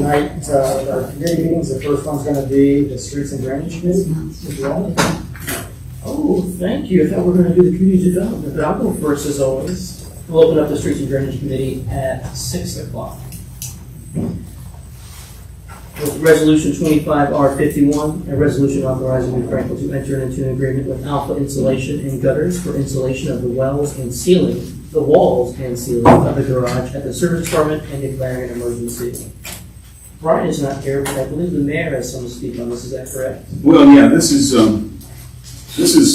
tonight, our committee meetings. The first one's going to be the Streets and Drainage Committee. Mr. Wallner. Oh, thank you. I thought we were going to do the community development, but I'll go first as always. We'll open up the Streets and Drainage Committee at 6 o'clock. With Resolution 25R51, a resolution authorizing New Franklin to enter into an agreement with Alpha Insulation and Gutters for insulation of the walls and ceiling of the garage at the Service Department and declaring an emergency. Brian is not here, but I believe the mayor has something to speak on this. Is that correct? Well, yeah, this is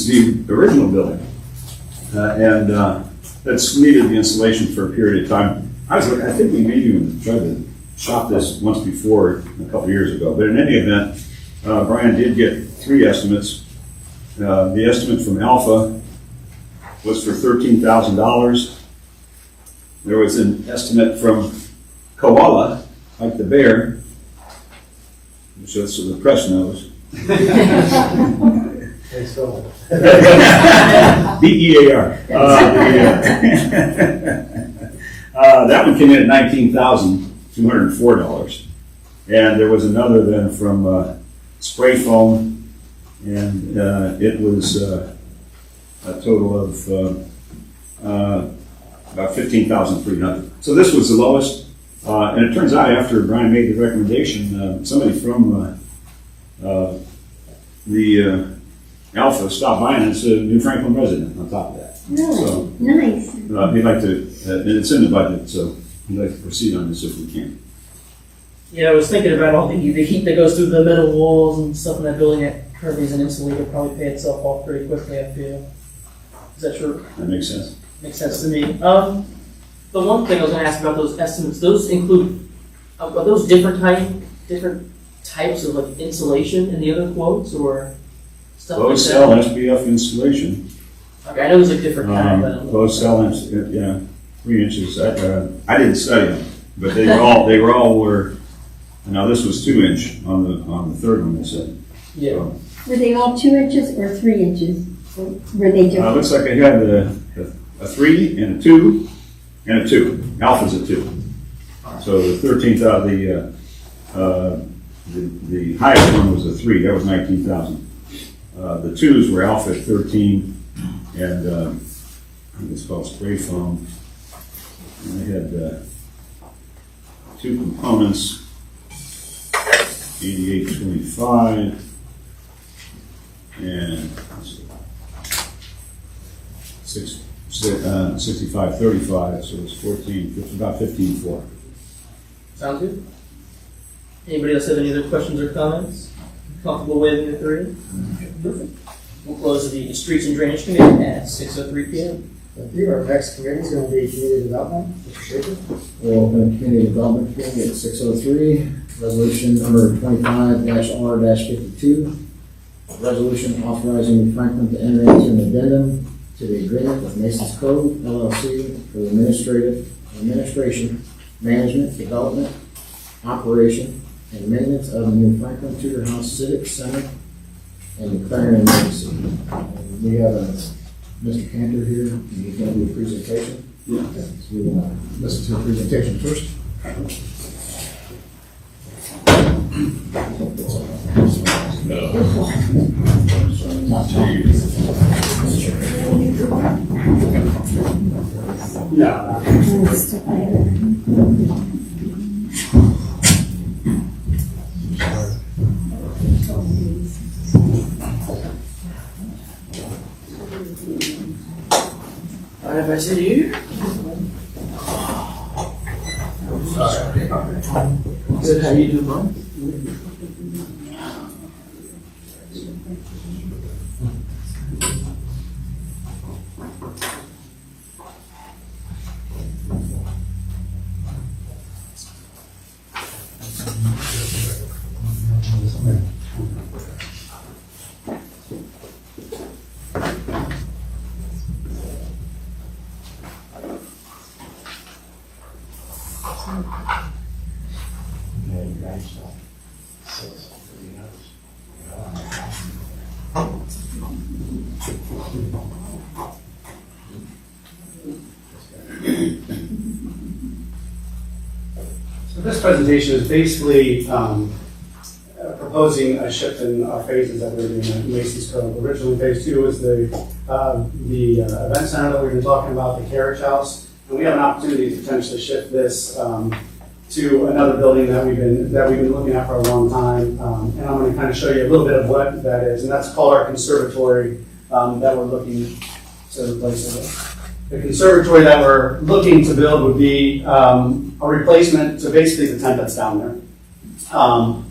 the original building, and that's needed the installation for a period of time. I think we maybe even tried to shop this once before a couple years ago, but in any event, Brian did get 3 estimates. The estimate from Alpha was for $13,000. There was an estimate from Koala, like the bear, which is so the press knows. BEAR. That one came in at $19,204. And there was another then from Spray Foam, and it was a total of about $15,300. So this was the lowest. And it turns out after Brian made the recommendation, somebody from the Alpha stopped by, and it's a New Franklin resident on top of that. Really? So, Nice. we'd like to, and it's in the budget, so we'd like to proceed on this if we can. Yeah, I was thinking about all the heat that goes through the metal walls and stuff in that building at Kirby's and insulated probably pay itself off pretty quickly, I feel. Is that true? That makes sense. Makes sense to me. The one thing I was going to ask about those estimates, those include, are those different types of like insulation in the other quotes or stuff Low like cell that? SPF insulation. Okay, I know there's like different kind, but I don't know. Low cell, yeah, 3 inches. I didn't study them, but they were all. Now this was 2 inch on the third one. They said. Yeah. So, Were they all 2 inches or 3 inches? Or were they different? looks like I had a 3 and a 2 and a 2. Alpha's a 2. So the 13th out of the highest one was a 3. That was 19,000. The 2s were Alpha at 13, and I think it's called Spray Foam. And they had 2 components, 8825 and 6535. So it's about 15.4. Sounds good. Anybody else have any other questions or comments? Comfortable waiving the 3? Perfect. We'll close the Streets and Drainage Committee at 6:03 p.m. Thank you. Our next committee is going to be Community Development. Mr. Schaefer. We'll open a community development committee at 6:03. Resolution number 25-R-52. Resolution authorizing New Franklin to enter into an addendum to the agreement with Masons Cove LLC for the administration, management, development, operation, and maintenance of the New Franklin Tudor House Civic Center and declaring an emergency. We have Mr. Cantor here, and he's going to do a presentation. Yeah. So we will listen to the presentation first. All right, if I sit here. Good, how you doing, Mom? This presentation is basically proposing a shift in our phases that we're doing at Mason's Cove. Originally, phase 2 was the event center that we've been talking about, the carriage house, and we have an opportunity to potentially shift this to another building that we've been looking at for a long time. And I'm going to kind of show you a little bit of what that is, and that's called our conservatory that we're looking to replace it with. The conservatory that we're looking to build would be a replacement to basically the tent that's down there.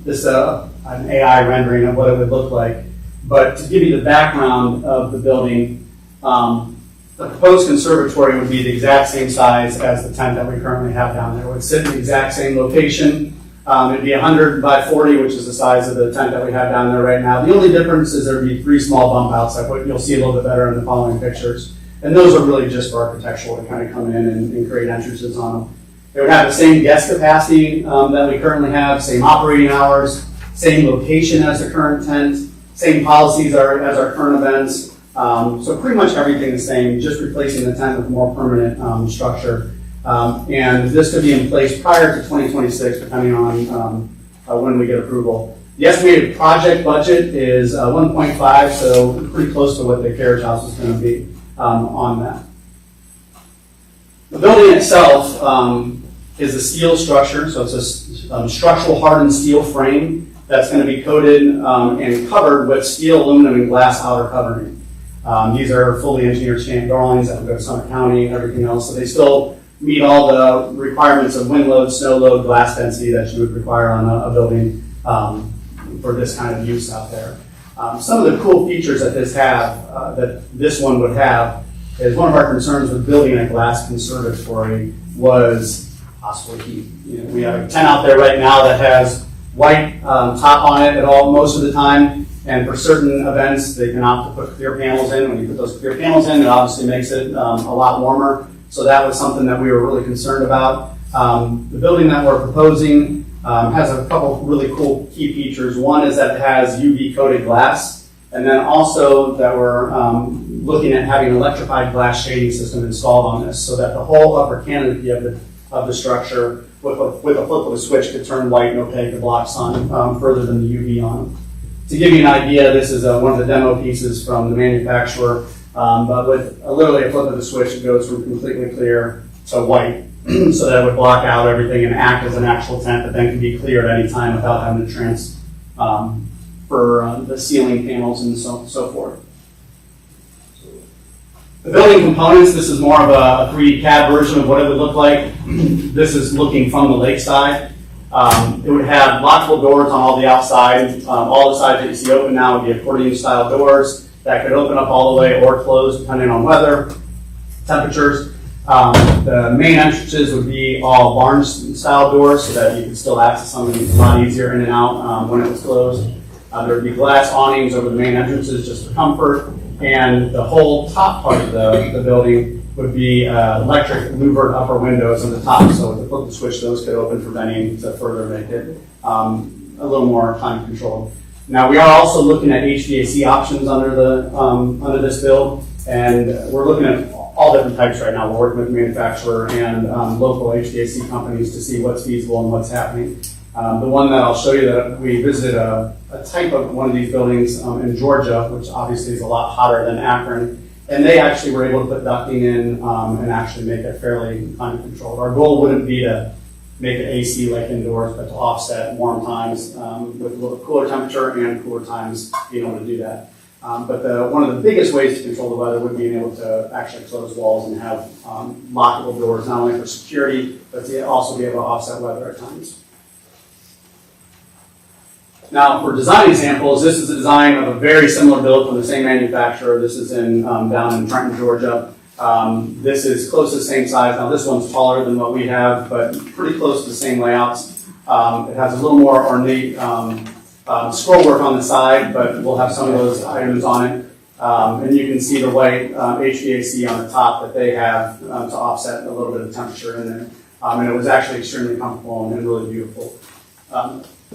This is an AI rendering of what it would look like. But to give you the background of the building, the proposed conservatory would be the exact same size as the tent that we currently have down there. It would sit in the exact same location. It'd be 100 by 40, which is the size of the tent that we have down there right now. The only difference is there'd be 3 small bump outs, like what you'll see a little bit better in the following pictures. And those are really just for architectural to kind of come in and create entrances on them. They would have the same guest capacity that we currently have, same operating hours, same location as the current tent, same policies as our current events. So pretty much everything the same, just replacing the tent with more permanent structure. And this could be in place prior to 2026, depending on when we get approval. The estimated project budget is 1.5, so pretty close to what the carriage house is going to be on that. The building itself is a steel structure, so it's a structural hardened steel frame that's going to be coated and covered with steel, aluminum, and glass outer covering. These are fully engineered stamp drawings that would go to Summit County and everything else, so they still meet all the requirements of wind load, snow load, glass density that you would require on a building for this kind of use out there. Some of the cool features that this one would have is one of our concerns with building a glass conservatory was possible heat. We have a tent out there right now that has white top on it most of the time, and for certain events they can opt to put clear panels in. When you put those clear panels in, it obviously makes it a lot warmer. So that was something that we were really concerned about. The building that we're proposing has a couple really cool key features. One is that it has UV coated glass, and then also that we're looking at having an electrified glass shading system installed on this, so that the whole upper canopy of the structure with a flip of a switch could turn white and opaque to block sun further than the UV on them. To give you an idea, this is one of the demo pieces from the manufacturer, but with literally a flip of the switch, it goes from completely clear to white, so that it would block out everything and act as an actual tent that then can be cleared at any time without having to transfer the ceiling panels and so forth. The building components, this is more of a 3D CAD version of what it would look like. This is looking from the lakeside. It would have lockable doors on all the outside. All the sides that you see open now would be accordion style doors that could open up all the way or close depending on weather, temperatures. The main entrances would be all barn style doors so that you could still access something a lot easier in and out when it was closed. There would be glass awnings over the main entrances just for comfort. And the whole top part of the building would be electric louvered upper windows on the top. So with the flip the switch, those could open for venting to further make it a little more time controlled. Now we are also looking at HVAC options under this build, and we're looking at all different types right now. We're working with the manufacturer and local HVAC companies to see what's feasible and what's happening. The one that I'll show you that we visited a type of one of these buildings in Georgia, which obviously is a lot hotter than Akron, and they actually were able to put ducting in and actually make it fairly climate controlled. Our goal wouldn't be to make it AC like indoors, but to offset warm times with a little cooler temperature and cooler times being able to do that. But one of the biggest ways to control the weather would be being able to actually close walls and have lockable doors, not only for security, but to also be able to offset weather at times. Now, for design examples, this is a design of a very similar build from the same manufacturer. This is down in Trenton, Georgia. This is close to the same size. Now, this one's taller than what we have, but pretty close to the same layouts. It has a little more ornate scroll work on the side, but we'll have some of those items on it. And you can see the white HVAC on the top that they have to offset a little bit of temperature in there. And it was actually extremely comfortable and really beautiful.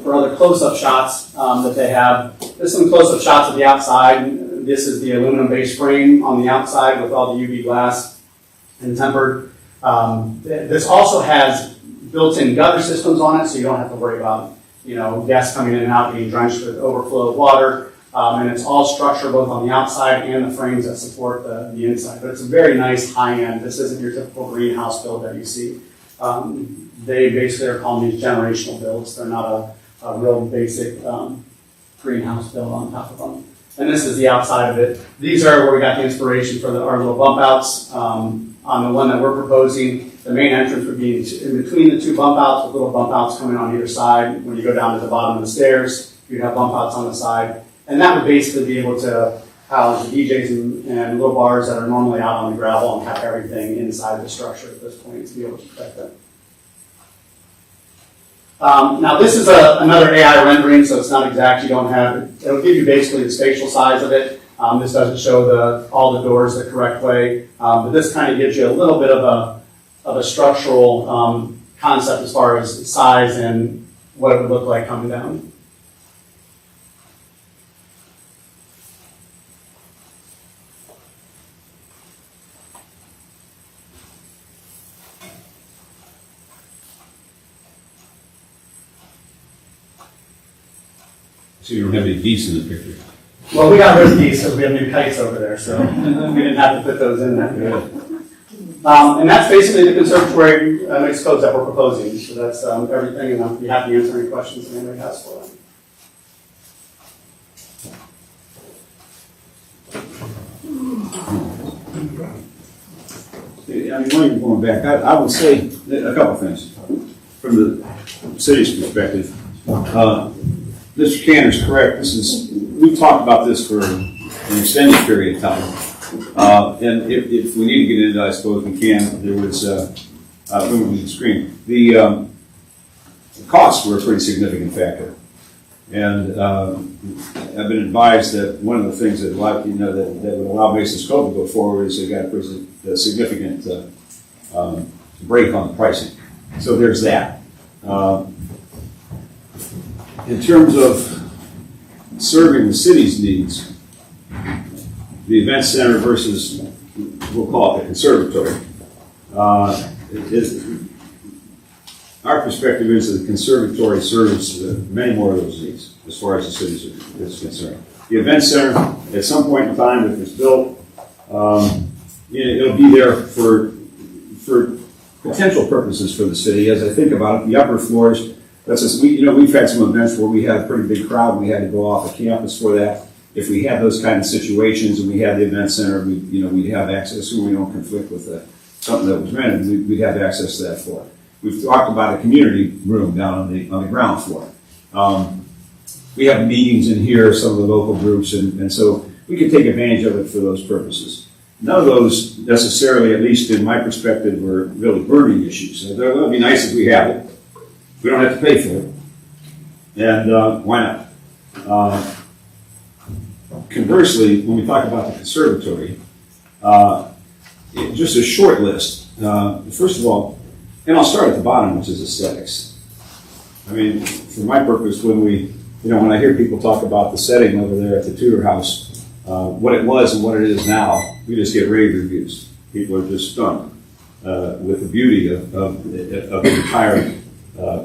For other close-up shots that they have, there's some close-up shots of the outside. This is the aluminum-based frame on the outside with all the UV glass and tempered. This also has built-in gutter systems on it, so you don't have to worry about, guests coming in and out being drenched with overflow of water. And it's all structured both on the outside and the frames that support the inside. But it's a very nice high-end. This isn't your typical greenhouse build that you see. They basically are calling these generational builds. They're not a real basic greenhouse build on top of them. And this is the outside of it. These are where we got the inspiration for our little bump outs. On the one that we're proposing, the main entrance would be in between the two bump outs, with little bump outs coming on either side. When you go down to the bottom of the stairs, you'd have bump outs on the side. And that would basically be able to house the DJs and little bars that are normally out on the gravel and have everything inside the structure at this point to be able to protect them. Now this is another AI rendering, so it's not exact. You don't have it. It'll give you basically the spatial size of it. This doesn't show all the doors the correct way, but this kind of gives you a little bit of a structural concept as far as size and what it would look like coming down. So you don't have any geese in the picture. Well, we got rid of these because we have new kites over there, so we didn't have to put those in there. And that's basically the conservatory mixed codes that we're proposing. So that's everything, and I'll be happy to answer any questions that anybody has for them. I mean, when you're going back, I would say a couple of things. From the city's perspective, Mr. Cantor's correct. We've talked about this for an extended period of time. And if we need to get into it, I suppose we can. There was, when we screen, the costs were a pretty significant factor. And I've been advised that one of the things that would allow Mason's Cove to go forward is they got a significant break on the pricing. So there's that. In terms of serving the city's needs, the event center versus, we'll call it the conservatory, our perspective is that the conservatory serves many more of those needs as far as the city is concerned. The event center, at some point in time, if it's built, it'll be there for potential purposes for the city. As I think about it, the upper floors, we've had some events where we had a pretty big crowd and we had to go off the campus for that. If we had those kind of situations and we had the event center, we'd have access, so we don't conflict with something that was rented, we'd have access to that floor. We've talked about a community room down on the ground floor. We have meetings in here, some of the local groups, and so we can take advantage of it for those purposes. None of those necessarily, at least in my perspective, were really burning issues. So it would be nice if we had it. We don't have to pay for it. And why not? Conversely, when we talk about the conservatory, just a short list. First of all, and I'll start at the bottom, which is aesthetics. I mean, for my purpose, when I hear people talk about the setting over there at the Tudor House, what it was and what it is now, we just get rave reviews. People are just stunned with the beauty of the entire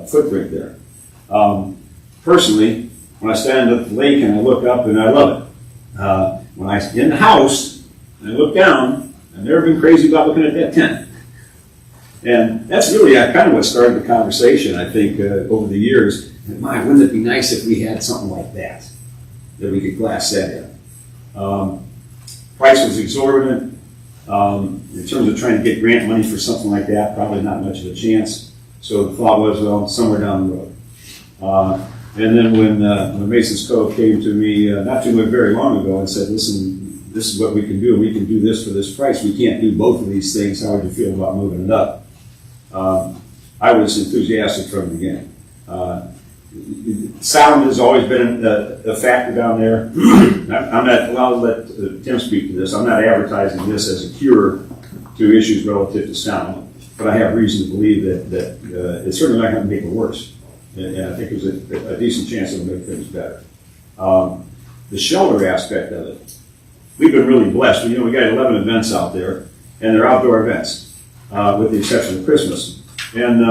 footprint there. Personally, when I stand at the lake and I look up and I love it. When I'm in the house and I look down, I've never been crazy about looking at that tent. And that's really kind of what started the conversation, I think, over the years. And my, wouldn't it be nice if we had something like that we could glass that in? Price was exorbitant. In terms of trying to get grant money for something like that, probably not much of a chance. So the thought was, well, somewhere down the road. And then when Mason's Cove came to me not too very long ago and said, listen, this is what we can do. We can do this for this price. We can't do both of these things. How would you feel about moving it up? I was enthusiastic from the beginning. Sound has always been a factor down there. I'm not, well, I'll let Tim speak to this. I'm not advertising this as a cure to issues relative to sound, but I have reason to believe that it's certainly not going to make it worse. And I think there's a decent chance it'll make things better. The shelter aspect of it, we've been really blessed. We got 11 events out there, and they're outdoor events, with the exception of Christmas. And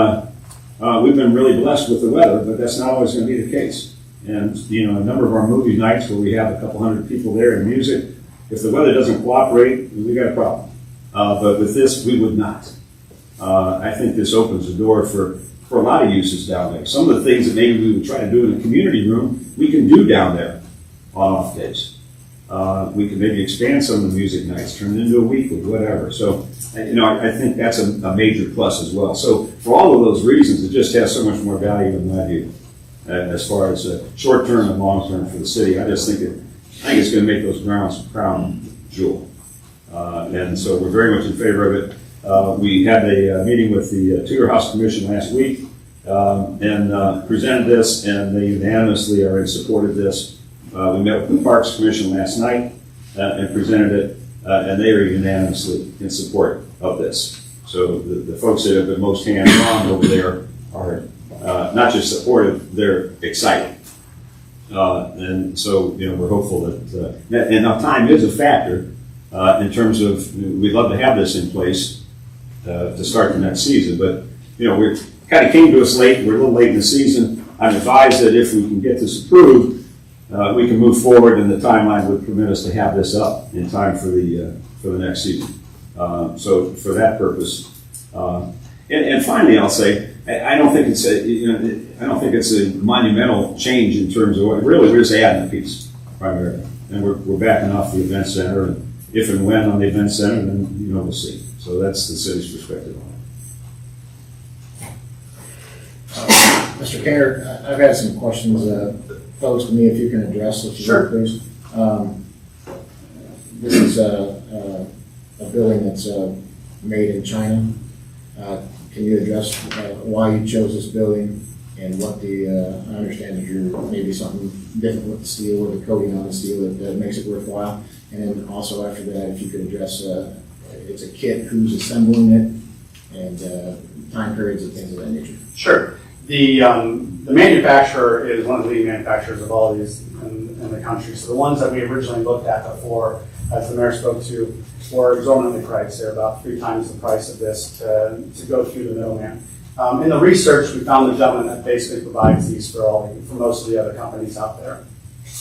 we've been really blessed with the weather, but that's not always going to be the case. And, you know, a number of our movie nights where we have a couple hundred people there and music, if the weather doesn't cooperate, we got a problem. But with this, we would not. I think this opens the door for a lot of uses down there. Some of the things that maybe we would try to do in a community room, we can do down there on off days. We can maybe expand some of the music nights, turn it into a weekly, whatever. So, you know, I think that's a major plus as well. So for all of those reasons, it just has so much more value in my view, as far as short-term and long-term for the city. I just think it's going to make those grounds crown jewel. And so we're very much in favor of it. We had a meeting with the Tudor House Commission last week and presented this, and they unanimously are in support of this. We met with the Parks Commission last night and presented it, and they are unanimously in support of this. So the folks that have been most hands-on over there are not just supportive, they're excited. And so, you know, we're hopeful that, and now time is a factor in terms of, we'd love to have this in place to start the next season, but, you know, we kind of came to us late, we're a little late in the season. I'm advised that if we can get this approved, we can move forward, and the timeline would permit us to have this up in time for the next season. So for that purpose, and finally, I'll say I don't think it's I don't think it's a monumental change in terms of what really we're just adding a piece primarily, and we're backing off the event center, and if and when on the event center, then you know we'll see. So that's the city's perspective on it. Mr. Kaner, I've had some questions posed to me, if you can address it, Sure. please. This is a building that's made in China. Can you address why you chose this building and what I understand that you're maybe something different with the steel or the coating on the steel that makes it worthwhile? And then also after that, if you could address, it's a kit, who's assembling it, and time periods and things of that nature. Sure. The manufacturer is one of the leading manufacturers of all of these in the country. So the ones that we originally looked at before, as the mayor spoke to, were exorbitantly priced. They're about 3 times the price of this to go through the middleman. In the research, we found the gentleman that basically provides these for most of the other companies out there.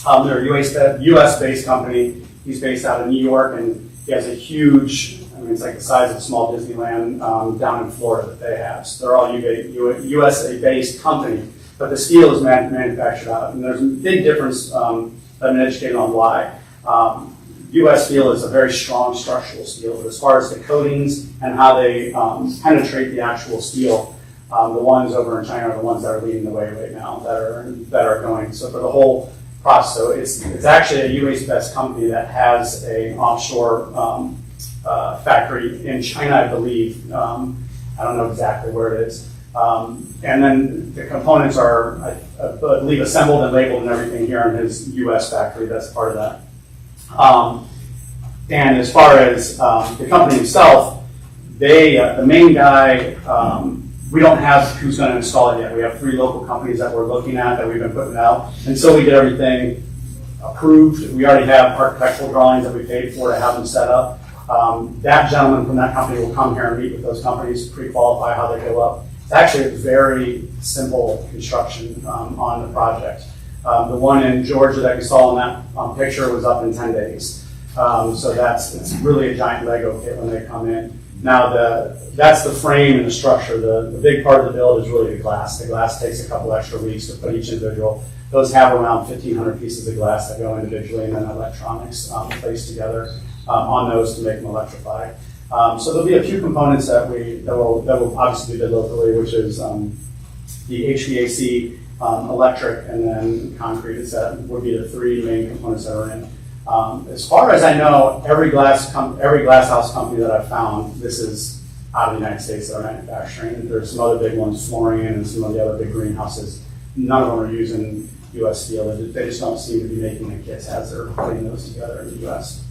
They're a U.S.-based company. He's based out of New York, and he has a huge, I mean, it's like the size of a small Disneyland down in Florida that they have. So they're all USA-based company, but the steel is manufactured out. And there's a big difference. I've been educated on why. U.S. steel is a very strong structural steel, but as far as the coatings and how they penetrate the actual steel, the ones over in China are the ones that are leading the way right now that are going. So for the whole process, so it's actually a U.S.-based company that has an offshore factory in China, I believe. I don't know exactly where it is. And then the components are, I believe, assembled and labeled and everything here in his U.S. factory. That's part of that. And as far as the company itself, the main guy, we don't have who's going to install it yet. We have 3 local companies that we're looking at that we've been putting out. Until we get everything approved, we already have architectural drawings that we paid for to have them set up. That gentleman from that company will come here and meet with those companies, pre-qualify how they go up. It's actually a very simple construction on the project. The one in Georgia that you saw in that picture was up in 10 days. So it's really a giant Lego kit when they come in. Now that's the frame and the structure. The big part of the build is really the glass. The glass takes a couple extra weeks to put each individual. Those have around 1,500 pieces of glass that go individually, and then electronics placed together on those to make them electrify. So there'll be a few components that will obviously be did locally, which is the HVAC, electric, and then concrete. Would be the 3 main components that are in. As far as I know, every glass house company that I've found, this is out of the United States that are manufacturing. There's some other big ones, Florian and some of the other big greenhouses. None of them are using U.S. steel. They just don't seem to be making the kits as they're putting those together in the U.S.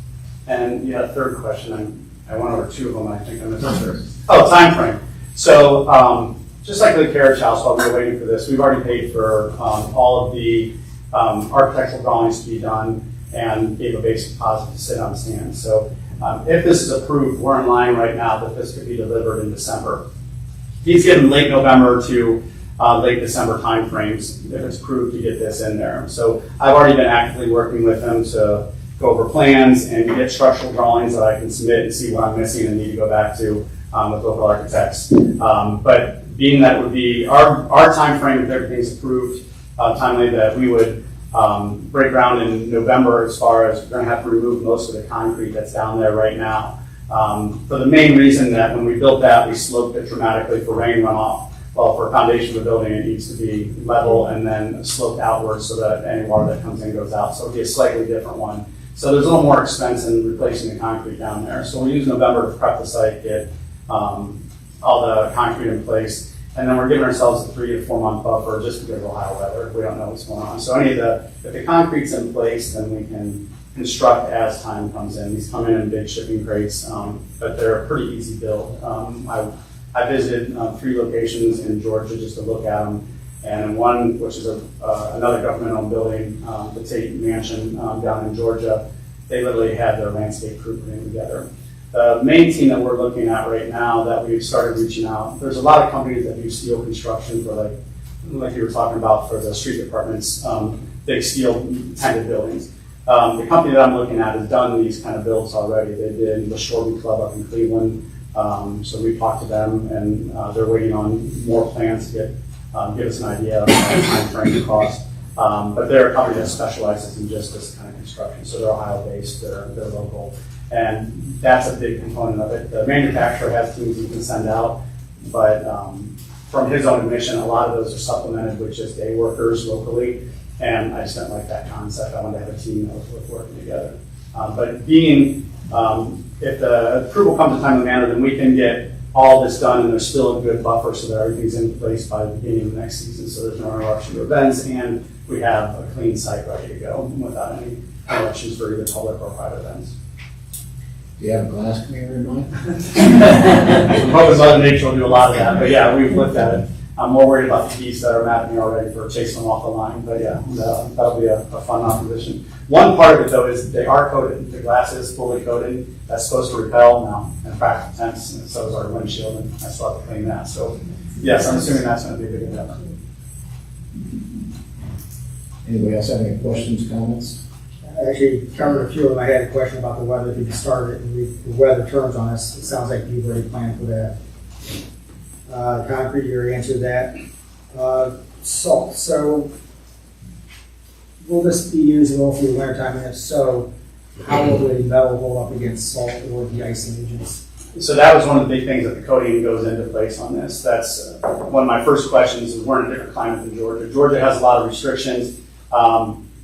And you had a third question. I went over 2 of them. I think I missed. Oh, time frame. So just like the carriage house, while we were waiting for this, we've already paid for all of the architectural drawings to be done and gave a basic deposit to sit on stand. So if this is approved, we're in line right now that this could be delivered in December. He's given late November to late December timeframes if it's approved to get this in there. So I've already been actively working with them to go over plans and get structural drawings that I can submit and see what I'm missing and need to go back to with local architects. But being that it would be our time frame, if everything's approved timely, that we would break ground in November, as far as we're going to have to remove most of the concrete that's down there right now. For the main reason that when we built that, we sloped it dramatically for rain runoff. Well, for a foundation of the building, it needs to be level and then sloped outwards so that any water that comes in goes out. So it'll be a slightly different one. So there's a little more expense in replacing the concrete down there. So we'll use November to prep the site, get all the concrete in place. And then we're giving ourselves a 3 to 4 month buffer just because of Ohio weather. We don't know what's going on. So if the concrete's in place, then we can construct as time comes in. These come in big shipping crates, but they're a pretty easy build. I visited 3 locations in Georgia just to look at them, and one, which is another government-owned building, the Tate Mansion down in Georgia, they literally had their landscape crew putting together. The main team that we're looking at right now that we've started reaching out, there's a lot of companies that do steel construction for like you were talking about for the street departments, big steel tinted buildings. The company that I'm looking at has done these kind of builds already. They did the Shoreby Club up in Cleveland. So we talked to them, and they're waiting on more plans to give us an idea of the time frame and cost. But they're a company that specializes in just this kind of construction. So they're Ohio-based, they're local, and that's a big component of it. The manufacturer has teams he can send out, but from his own admission, a lot of those are supplemented with just day workers locally. And I just didn't like that concept. I wanted to have a team that was worth working together. But being if the approval comes in a timely manner, then we can get all this done and there's still a good buffer so that everything's in place by the beginning of the next season, so there's no interruption to events, and we have a clean site ready to go without any interruptions for either public or private events. Do you have a glass community in mind? I'm hoping Mother Nature will do a lot of that, but yeah, we've looked at it. I'm more worried about the geese that are mad at me already for chasing them off the line, but yeah, that'll be a fun opposition. One part of it though is they are coated. The glass is fully coated. That's supposed to repel now in practical tense, and so is our windshield, and I still have to clean that. So yes, I'm assuming that's going to be a big endeavor. Anybody else have any questions, comments? I actually covered a few of them. I had a question about the weather. If you could start it and the weather turns on us, it sounds like you've already planned for that. Concrete, you already answered that. Salt. So will this be used all through the wintertime? And if so, how will the metal hold up against salt or the icing agents? So that was one of the big things that the coating goes into place on this. That's one of my first questions is we're in a different climate than Georgia. Georgia has a lot of restrictions.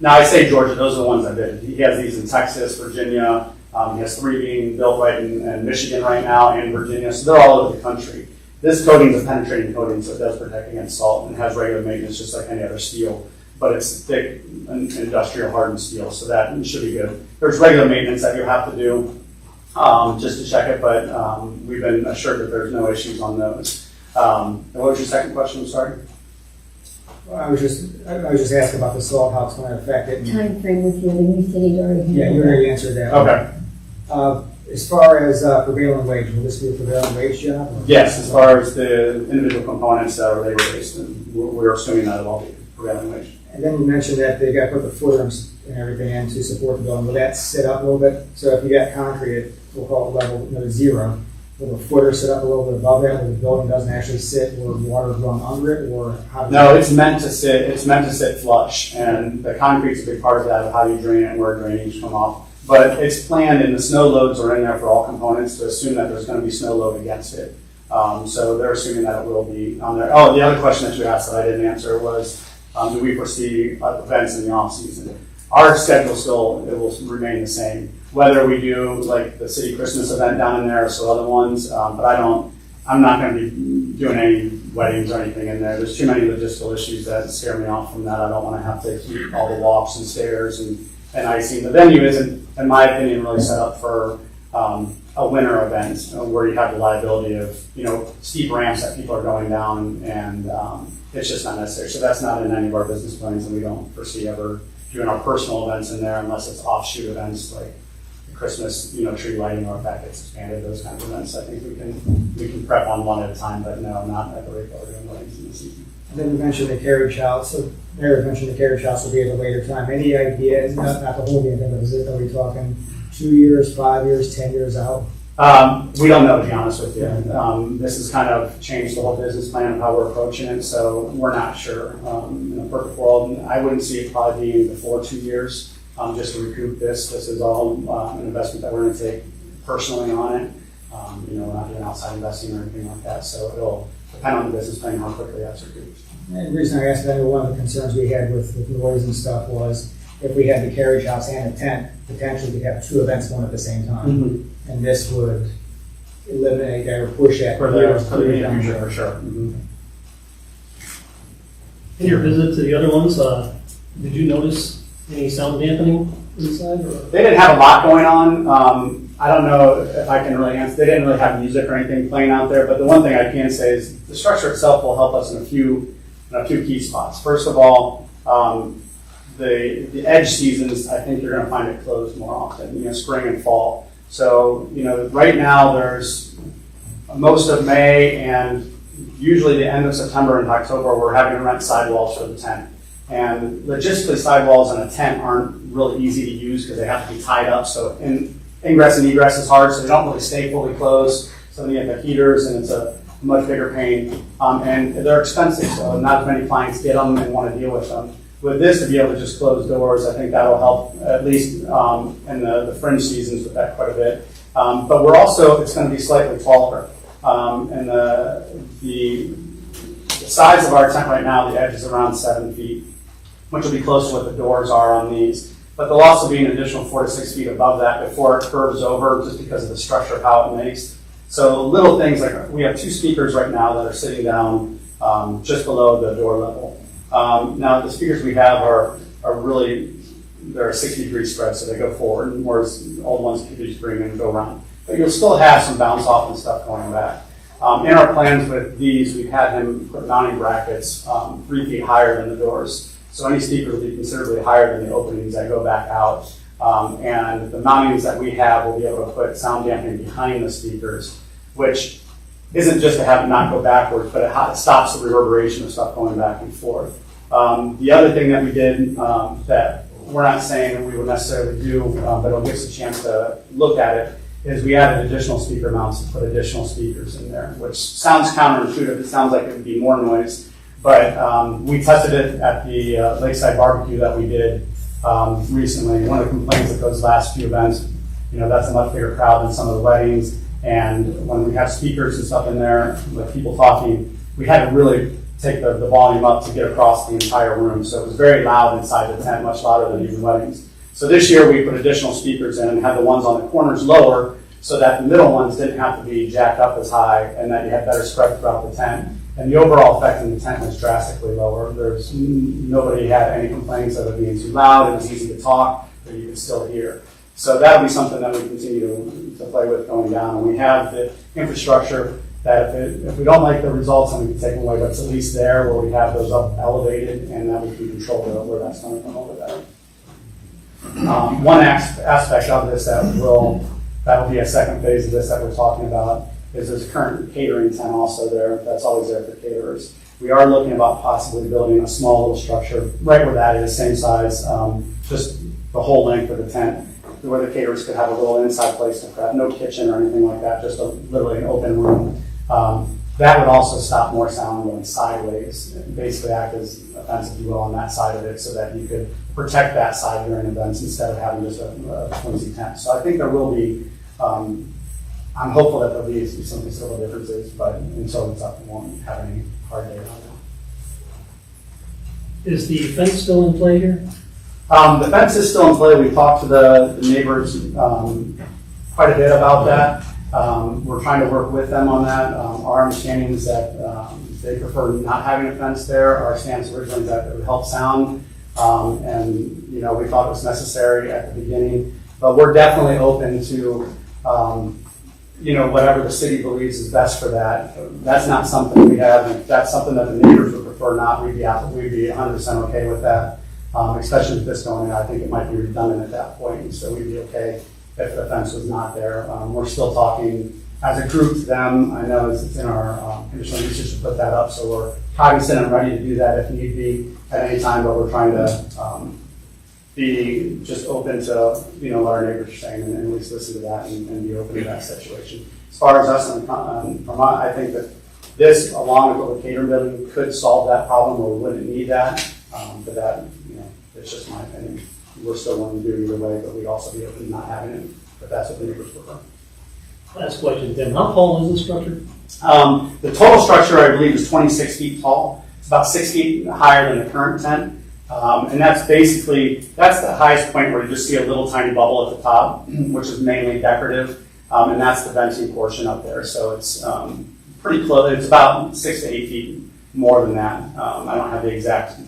Now I say Georgia, those are the ones I did. He has these in Texas, Virginia. He has 3 being built right in Michigan right now and Virginia. So they're all over the country. This coating is a penetrating coating, so it does protect against salt and has regular maintenance just like any other steel. But it's thick industrial hardened steel, so that should be good. There's regular maintenance that you have to do just to check it, but we've been assured that there's no issues on those. And what was your second question? I'm sorry. I was just asking about the salt, how it's going to affect it. Time frame with you, and you said he'd already had. Yeah, you already answered that. Okay. As far as prevailing wage, will this be a prevailing wage job? Yes, as far as the individual components that are labor based, we're assuming that it'll all be prevailing wage. And then you mentioned that they got to put the footings and everything in to support the building. Will that sit up a little bit? So if you got concrete, we'll call it level 0. Will the footer sit up a little bit above that, where the building doesn't actually sit, where water run under it, or how? No, it's meant to sit. It's meant to sit flush, and the concrete's a big part of that, of how you drain it and where drainage come off. But it's planned, and the snow loads are in there for all components to assume that there's going to be snow load against it. So they're assuming that it will be on there. Oh, the other question that you asked that I didn't answer was, do we foresee events in the off season? Our schedule still, it will remain the same. Whether we do like the city Christmas event down in there or some other ones, but I'm not going to be doing any weddings or anything in there. There's too many logistical issues that scare me off from that. I don't want to have to keep all the walks and stairs and icing. The venue isn't, in my opinion, really set up for a winter event where you have the liability of, steep ramps that people are going down, and it's just not necessary. So that's not in any of our business plans, and we don't foresee ever doing our personal events in there unless it's offshoot events like Christmas, tree lighting, or if that gets expanded, those kinds of events. I think we can prep on one at a time, but no, not at the rate that we're doing weddings in the season. then we mentioned the carriage house, so Mayor mentioned the carriage house will be at a later time. Any ideas, not the whole damn thing, but is it, are we talking 2 years, 5 years, 10 years out? We don't know, to be honest with you. This has kind of changed the whole business plan of how we're approaching it, so we're not sure. In a perfect world, I wouldn't see it probably being before 2 years, just to recoup this. This is all an investment that we're gonna take personally on it. We're not doing outside investing or anything like that, so it'll depend on the business plan, how quickly that's recouped. And the reason I asked that, one of the concerns we had with noise and stuff was if we had the carriage house and a tent, potentially we'd have 2 events going at the same time. And this would eliminate that or push that. For the near future, for sure. In your visit to the other ones, did you notice any sound dampening inside? Or? They didn't have a lot going on. I don't know if I can really answer. They didn't really have music or anything playing out there. But the one thing I can say is the structure itself will help us in a few key spots. First of all, the edge seasons, I think you're going to find it closed more often. Spring and fall. So right now there's most of May and usually the end of September and October we're having to rent sidewalls for the tent. And logistically, sidewalls in a tent aren't really easy to use because they have to be tied up. So ingress and egress is hard, so they don't really stay fully closed. So then you have the heaters, and it's a much bigger pain. And they're expensive, so not as many clients get them and want to deal with them. With this, to be able to just close doors, I think that'll help at least in the fringe seasons with that quite a bit. But we're also, it's going to be slightly taller. And the size of our tent right now, the edge is around 7 feet, which will be close to what the doors are on these. But there'll also be an additional 4 to 6 feet above that before it curves over just because of the structure of how it makes. So little things like we have 2 speakers right now that are sitting down just below the door level. Now the speakers we have are really, they're a 60-degree spread, so they go forward, whereas old ones could just bring and go around. But you'll still have some bounce off and stuff going back. In our plans with these, we've had him put mounting brackets 3 feet higher than the doors. So any speaker will be considerably higher than the openings that go back out. And the mountings that we have will be able to put sound dampening behind the speakers, which isn't just to have it not go backwards, but it stops the reverberation of stuff going back and forth. The other thing that we did that we're not saying that we would necessarily do, but it'll give us a chance to look at it, is we added additional speaker mounts to put additional speakers in there, which sounds counterintuitive. It sounds like it would be more noise. But we tested it at the Lakeside Barbecue that we did recently. One of the complaints at those last few events, that's a much bigger crowd than some of the weddings. And when we have speakers and stuff in there with people talking, we had to really take the volume up to get across the entire room. So it was very loud inside the tent, much louder than even weddings. So this year we put additional speakers in and had the ones on the corners lower so that the middle ones didn't have to be jacked up as high and that you had better spread throughout the tent. And the overall effect in the tent was drastically lower. Nobody had any complaints of it being too loud. It was easy to talk, but you could still hear. So that would be something that we continue to play with going down. And we have the infrastructure that if we don't like the results, then we can take them away. But it's at least there where we have those up elevated, and that we can control where that's going to come over there. One aspect of this that will be a second phase of this that we're talking about is there's a current catering tent also there. That's always there for caterers. We are looking about possibly building a small little structure right where that is, same size, just the whole length of the tent, where the caterers could have a little inside place to prep, no kitchen or anything like that, just literally an open room. That would also stop more sound going sideways, and basically act as a fence, if you will, on that side of it, so that you could protect that side during events instead of having just a flimsy tent. So I think there will be. I'm hopeful that there'll be some considerable differences, but until it's up, we won't have any hard data on that. Is the fence still in play here? The fence is still in play. We talked to the neighbors quite a bit about that. We're trying to work with them on that. Our understanding is that they prefer not having a fence there. Our stance originally is that it would help sound, and we thought it was necessary at the beginning. But we're definitely open to whatever the city believes is best for that. That's not something we have. If that's something that the neighbors would prefer not, we'd be 100% okay with that. Especially with this going in, I think it might be redundant at that point, so we'd be okay if the fence was not there. We're still talking as a group to them. I know it's in our conditional usage to put that up, so we're cognizant and ready to do that if need be at any time, but we're trying to be just open to, what our neighbors are saying and at least listen to that and be open to that situation. As far as us in Vermont, I think that this, along with what the catering building, could solve that problem or we wouldn't need that. But that, it's just my opinion. We're still wanting to do it either way, but we'd also be open to not having it if that's what the neighbors prefer. Last question, Tim. How tall is the structure? The total structure, I believe, is 26 feet tall. It's about 6 feet higher than the current tent. And that's the highest point where you just see a little tiny bubble at the top, which is mainly decorative. And that's the venting portion up there. So it's pretty close. It's about 6 to 8 feet more than that. I don't have the exact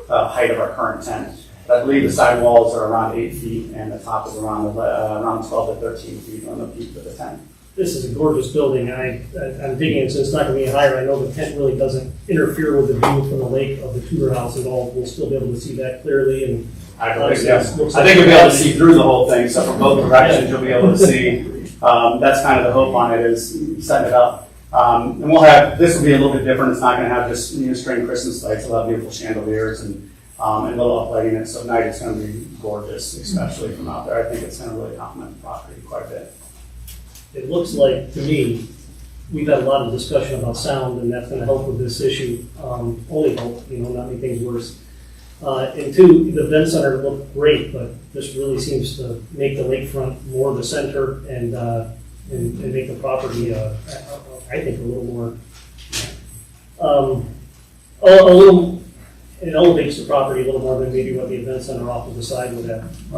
height of our current tent. But I believe the side walls are around 8 feet and the top is around 12 to 13 feet on the peak of the tent. This is a gorgeous building. I'm digging it, so it's not going to be higher. I know the tent really doesn't interfere with the view from the lake of the Tudor house at all. We'll still be able to see that clearly. And I believe, yes. I think you'll be able to see through the whole thing. So from both directions, you'll be able to see. That's kind of the hope on it, is setting it up. And this will be a little bit different. It's not going to have just string Christmas lights. It'll have beautiful chandeliers and little uplighting it. So at night it's going to be gorgeous, especially from out there. I think it's going to really complement the property quite a bit. it looks like, to me, we've had a lot of discussion about sound, and that's gonna help with this issue. Only help, not make things worse. And two, the event center looked great, but this really seems to make the lakefront more the center and make the property, I think, a little more, it elevates the property a little more than maybe what the event center off to the side would have.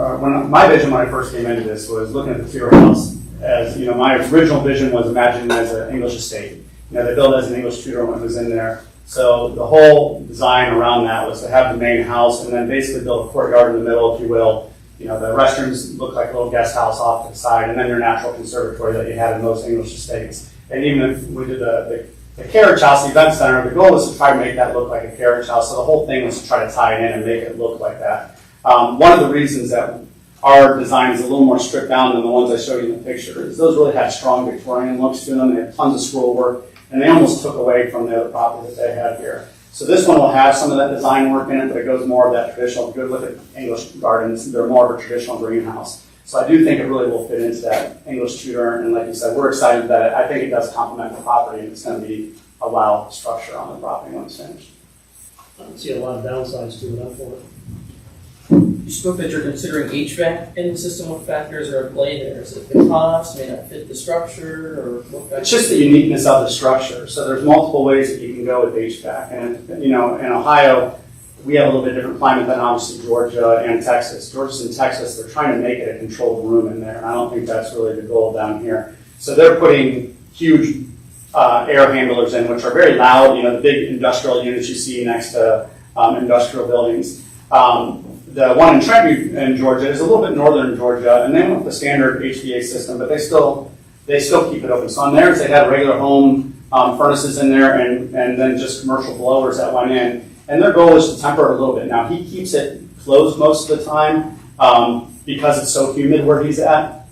My vision when I first came into this was looking at the Tudor house as, my original vision was imagined as an English estate. They built as an English Tudor when it was in there. So the whole design around that was to have the main house and then basically build a courtyard in the middle, if you will. The restrooms look like a little guest house off to the side, and then your natural conservatory that you had in most English estates. And even if we did the carriage house, the event center, the goal was to try to make that look like a carriage house. So the whole thing was to try to tie it in and make it look like that. One of the reasons that our design is a little more stripped down than the ones I showed you in the picture is those really had strong Victorian looks to them. They had tons of scroll work, and they almost took away from the other property that they had here. So this one will have some of that design work in it, but it goes more of that traditional. Good look at English gardens; they're more of a traditional greenhouse. So I do think it really will fit into that English Tudor, and like you said, we're excited that I think it does complement the property, and it's going to be a wow structure on the property when it's finished. I don't see a lot of downsides to it, for it. You spoke that you're considering HVAC in the system. What factors are at play there? Is it the cost, may not fit the structure, or what factors? It's just the uniqueness of the structure. So there's multiple ways that you can go with HVAC. And, in Ohio, we have a little bit different climate than obviously Georgia and Texas. Georgia and Texas, they're trying to make it a controlled room in there. And I don't think that's really the goal down here. So they're putting huge air handlers in, which are very loud, the big industrial units you see next to industrial buildings. The one in Trenton in Georgia is a little bit northern Georgia, and they went with the standard HVAC system, but they still keep it open. So on theirs, they had regular home furnaces in there, and then just commercial blowers that went in. And their goal is to temper it a little bit. Now he keeps it closed most of the time because it's so humid where he's at,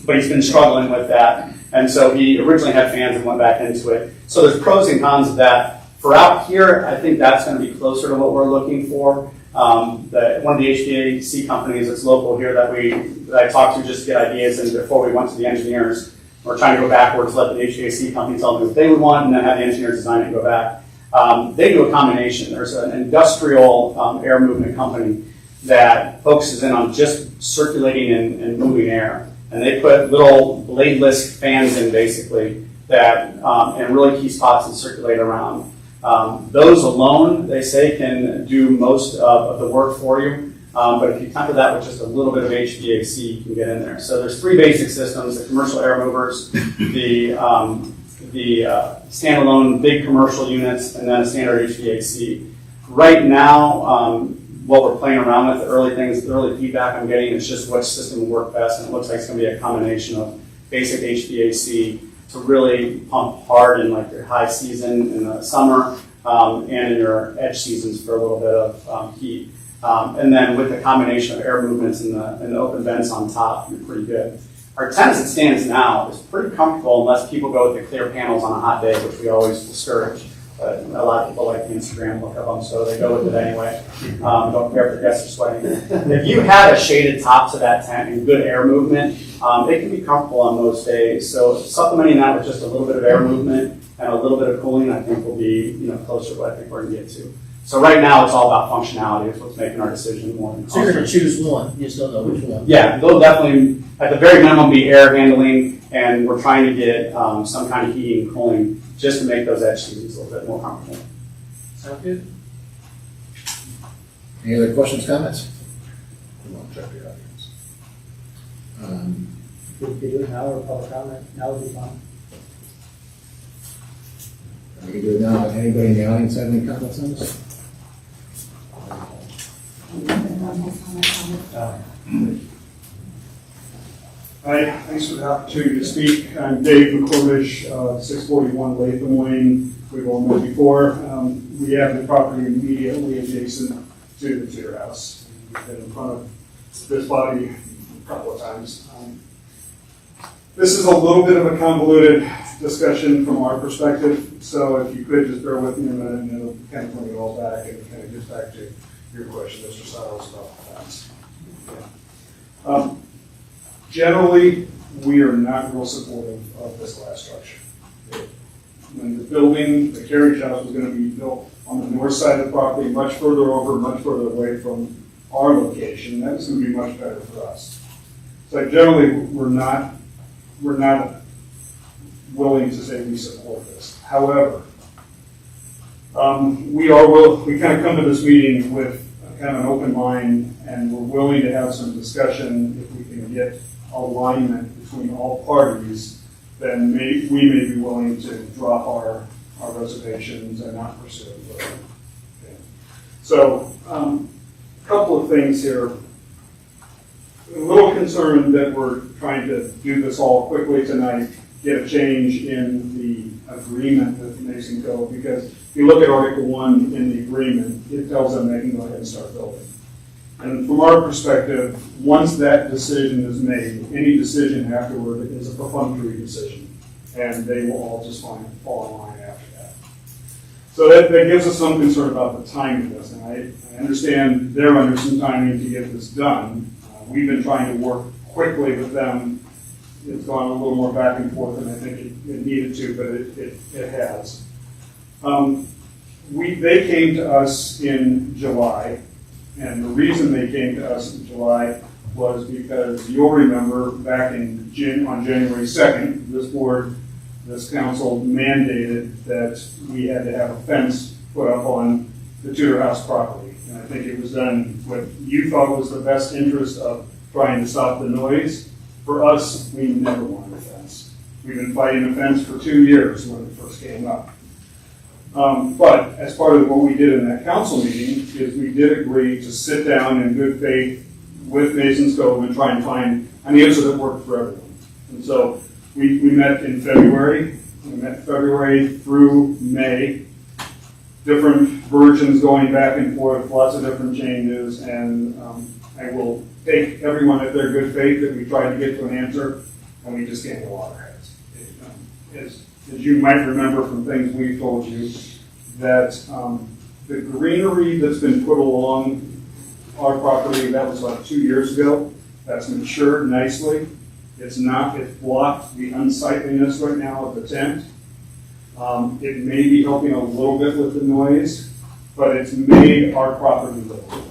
but he's been struggling with that, and so he originally had fans and went back into it. So there's pros and cons of that. For out here, I think that's going to be closer to what we're looking for. One of the HVAC companies that's local here that I talked to just to get ideas, and before we went to the engineers, we're trying to go backwards, let the HVAC company tell them what they would want, and then have the engineers design it and go back. They do a combination. There's an industrial air movement company that focuses in on just circulating and moving air, and they put little bladeless fans in basically that in really key spots and circulate around. Those alone, they say, can do most of the work for you. But if you temper that with just a little bit of HVAC, you can get in there. So there's three basic systems: the commercial air movers, the standalone big commercial units, and then a standard HVAC. Right now, what we're playing around with, the early feedback I'm getting is just which system will work best, and it looks like it's going to be a combination of basic HVAC to really pump hard in like your high season in the summer and in your edge seasons for a little bit of heat. And then with the combination of air movements and the open vents on top, you're pretty good. Our tent as it stands now is pretty comfortable unless people go with the clear panels on a hot day, which we always discourage. But a lot of people like the Instagram look of them, so they go with it anyway. Don't care if their guests are sweating. If you had a shaded top to that tent and good air movement, it can be comfortable on most days. So supplementing that with just a little bit of air movement and a little bit of cooling, I think will be closer to what I think we're going to get to. So right now, it's all about functionality. It's what's making our decision more than So you're going to choose one, you just don't know which one. Yeah, they'll definitely, at the very minimum, be air handling, and we're trying to get some kind of heating and cooling just to make those edge seats a little bit more comfortable. Sound good? Any other questions, comments? We want to check the audience. We could do it now or public comment, now would be fine. We can do it now. Anybody in the audience have any comments on this? Hi, thanks for the opportunity to speak. I'm Dave McCormish, 641 Latham Lane. We've all met before. We have the property immediately adjacent to the Tudor House. We've been in front of this body a couple of times. This is a little bit of a convoluted discussion from our perspective, so if you could just bear with me a minute and it'll kind of bring it all back and kind of get back to your question, Mr. Stiles, about the fence. Yeah. Generally, we are not real supportive of this glass structure. When the building, the carriage house was going to be built on the north side of the property, much further over, much further away from our location, that was going to be much better for us. So generally, we're not willing to say we support this. However, we kind of come to this meeting with kind of an open mind, and we're willing to have some discussion. If we can get alignment between all parties, then we may be willing to drop our reservations and not pursue it further. Okay. So, a couple of things here. A little concerned that we're trying to do this all quickly tonight, get a change in the agreement with Mason Co. because if you look at Article 1 in the agreement, it tells them they can go ahead and start building. And from our perspective, once that decision is made, any decision afterward is a perfunctory decision, and they will all just fall in line after that. So that gives us some concern about the timing of this, and I understand they're under some timing to get this done. We've been trying to work quickly with them. It's gone a little more back and forth than I think it needed to, but it has. They came to us in July, and the reason they came to us in July was because you'll remember back on January 2nd, this board, this council mandated that we had to have a fence put up on the Tudor House property. And I think it was done what you thought was the best interest of trying to stop the noise. For us, we never wanted a fence. We've been fighting a fence for 2 years when it first came up. But as part of what we did in that council meeting is we did agree to sit down in good faith with Mason's Cove and try and find an answer that worked for everyone. And so we met in February. We met February through May. Different versions going back and forth, lots of different changes, and I will take everyone at their good faith that we tried to get to an answer, and we just can't go loggerheads. As you might remember from things we've told you, that the greenery that's been put along our property, that was about 2 years ago, that's matured nicely. It's blocked the unsightliness right now of the tent. It may be helping a little bit with the noise, but it's made our property livable.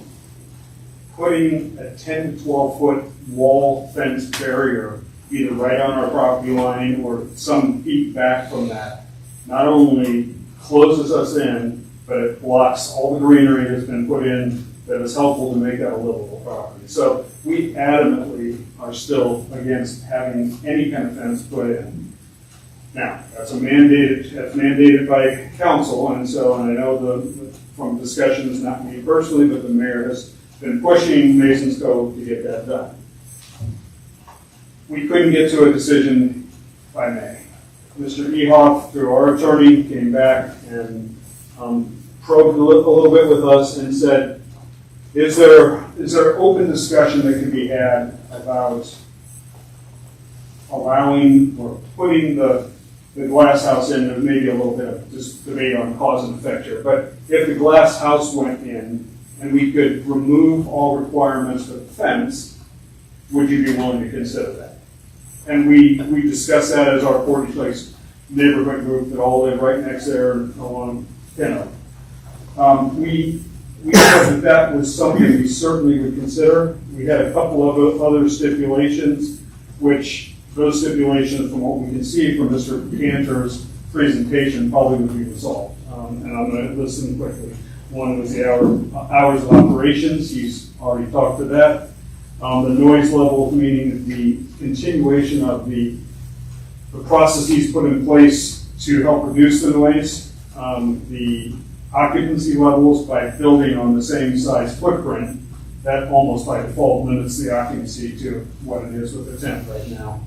Putting a 10 to 12 foot wall fence barrier either right on our property line or some feet back from that not only closes us in, but it blocks all the greenery that's been put in that is helpful to make that a livable property. So we adamantly are still against having any kind of fence put in. Now, that's mandated by council, and I know from discussions, not me personally, but the mayor has been pushing Mason's Cove to get that done. We couldn't get to a decision by May. Mr. Ehoff, through our attorney, came back and probed a little bit with us and said, is there open discussion that can be had about allowing or putting the the glass house in, there's maybe a little bit of just debate on cause and effect here. But if the glass house went in and we could remove all requirements for the fence, would you be willing to consider that? And we discussed that as our Portage Lakes neighborhood group that all live right next there along Pinot. We said that was something we certainly would consider. We had a couple of other stipulations, which those stipulations, from what we can see from Mr. Cantor's presentation, probably would be resolved. And I'm going to listen quickly. One was the hours of operations. He's already talked to that. The noise level, meaning the continuation of the process he's put in place to help reduce the noise. The occupancy levels by building on the same size footprint, that almost by default limits the occupancy to what it is with the tent right now.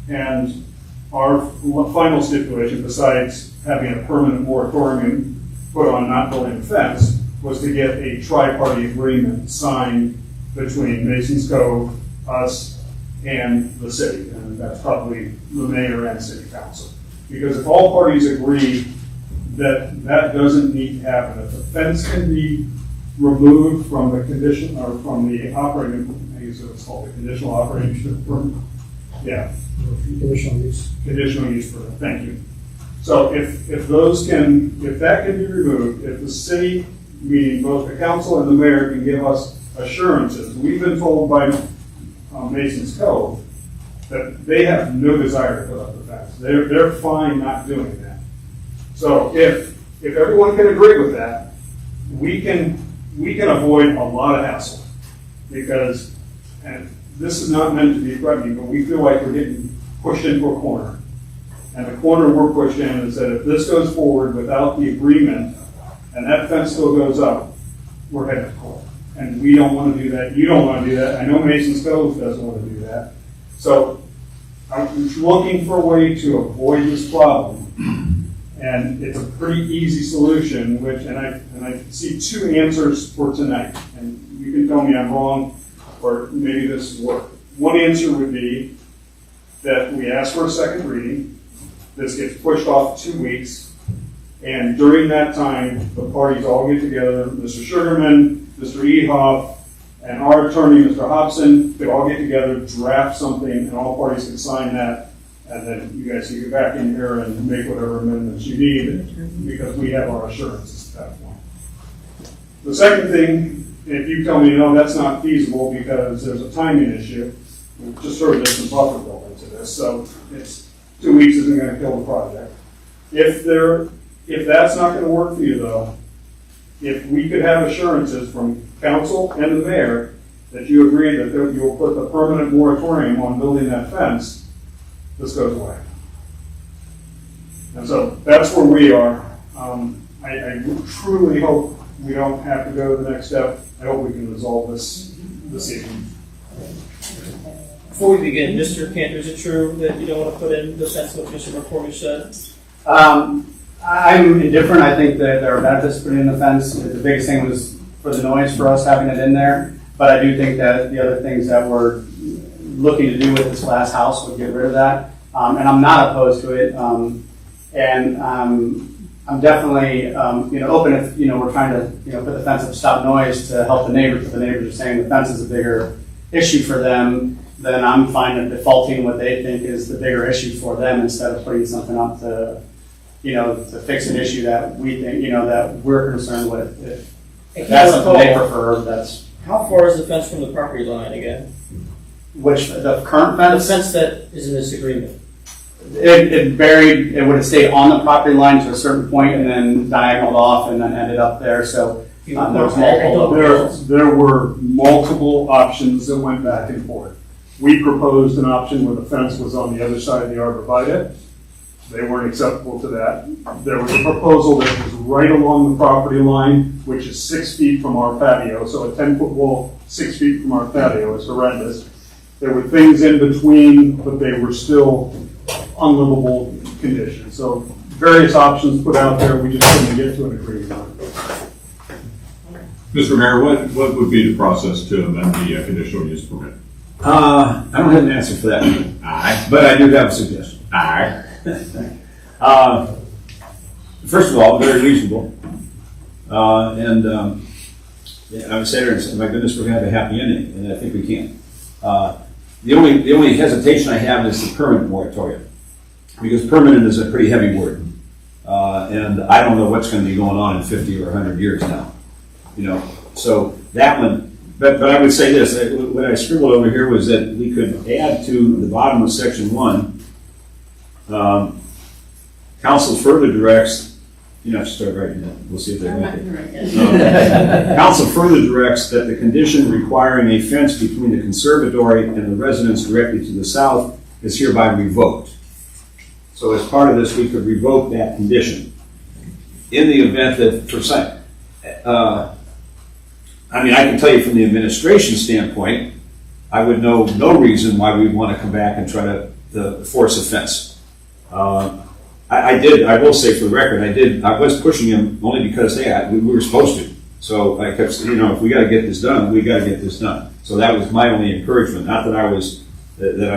And our final stipulation, besides having a permanent moratorium put on not building a fence, was to get a tri-party agreement signed between Masons Cove, us, and the city. And that's probably the mayor and city council. Because if all parties agree that that doesn't need to happen, if the fence can be removed from the condition, or from the operating, I guess it's called the conditional operation permit. Yeah. Conditional use. Conditional use permit, thank you. So if that can be removed, if the city, meaning both the council and the mayor, can give us assurances, we've been told by Masons Cove that they have no desire to put up the fence. They're fine not doing that. So if everyone can agree with that, we can avoid a lot of hassle, because, and this is not meant to be threatening, but we feel like we're getting pushed into a corner. And the corner we're pushed in is that if this goes forward without the agreement and that fence still goes up, we're headed to court. And we don't want to do that. You don't want to do that. I know Masons Cove doesn't want to do that. So I'm looking for a way to avoid this problem. And it's a pretty easy solution, and I see two answers for tonight. And you can tell me I'm wrong, or maybe this will work. One answer would be that we ask for a second reading. This gets pushed off 2 weeks. And during that time, the parties all get together. Mr. Sugarman, Mr. Ehoff, and our attorney, Mr. Hobson, could all get together, draft something, and all parties can sign that. And then you guys can get back in here and make whatever amendments you need, because we have our assurances at that point. The second thing, if you tell me, no, that's not feasible because there's a timing issue, we've just heard there's some buffer built into this, so it's 2 weeks isn't going to kill the project. If that's not going to work for you, though, if we could have assurances from council and the mayor that you agree that you'll put the permanent moratorium on building that fence, this goes away. And so that's where we are. I truly hope we don't have to go to the next step. I hope we can resolve this evening. Before we begin, Mr. Cantor, is it true that you don't want to put in the sense of what Mr. McCormick said? I'm indifferent. I think that there are benefits to putting in the fence. The biggest thing was for the noise for us having it in there. But I do think that the other things that we're looking to do with this glass house would get rid of that. And I'm not opposed to it. I'm definitely open if we're trying to put the fence up to stop noise to help the neighbors. If the neighbors are saying the fence is a bigger issue for them, then I'm fine with defaulting what they think is the bigger issue for them instead of putting something up to fix an issue that we think that we're concerned with. If that's something they prefer, that's. How far is the fence from the property line again? Which the current The fence? fence that is in this agreement. It varied. It would have stayed on the property line to a certain point and then diagonaled off and then ended up there. So there was multiple. There were multiple options that went back and forth. We proposed an option where the fence was on the other side of the arborvitae. They weren't acceptable to that. There was a proposal that was right along the property line, which is 6 feet from our patio. So a 10-foot wall, 6 feet from our patio is horrendous. There were things in between, but they were still unlivable conditions. So various options put out there. We just couldn't get to an agreement. Mr. Mayor, what would be the process to amend the conditional use permit? I don't have an answer for that. Aye. But I do have a suggestion. Aye. First of all, very reasonable. Yeah, I would say, my goodness, we're gonna have a happy ending, and I think we can. The only hesitation I have is the permanent moratorium, because permanent is a pretty heavy word. And I don't know what's gonna be going on in 50 or 100 years now, you know? So that one, but I would say this, what I scribbled over here was that we could add to the bottom of section 1, council further directs, you know, start writing that, we'll see if they make it. Council further directs that the condition requiring a fence between the conservatory and the residence directly to the south is hereby revoked. So as part of this, we could revoke that condition. In the event that, for some, I mean, I can tell you from the administration standpoint, I would know no reason why we'd want to come back and try to force a fence. I will say for the record, I was pushing him only because, hey, we were supposed to. So I kept saying, you know, if we got to get this done, we got to get this done. So that was my only encouragement, not that I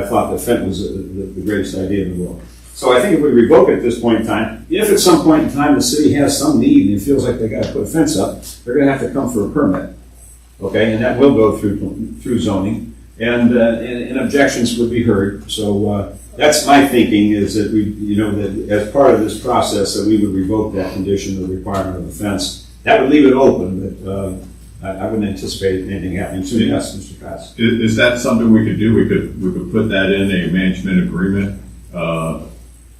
thought the fence was the greatest idea in the world. So I think if we revoke it at this point in time, if at some point in time the city has some need and it feels like they got to put a fence up, they're going to have to come for a permit. Okay, and that will go through zoning, and objections would be heard. So that's my thinking, is that we, you know, that as part of this process, that we would revoke that condition, the requirement of the fence. That would leave it open, but I wouldn't anticipate anything happening. So yes, Mr. Katz. Is that something we could do? We could put that in a management agreement,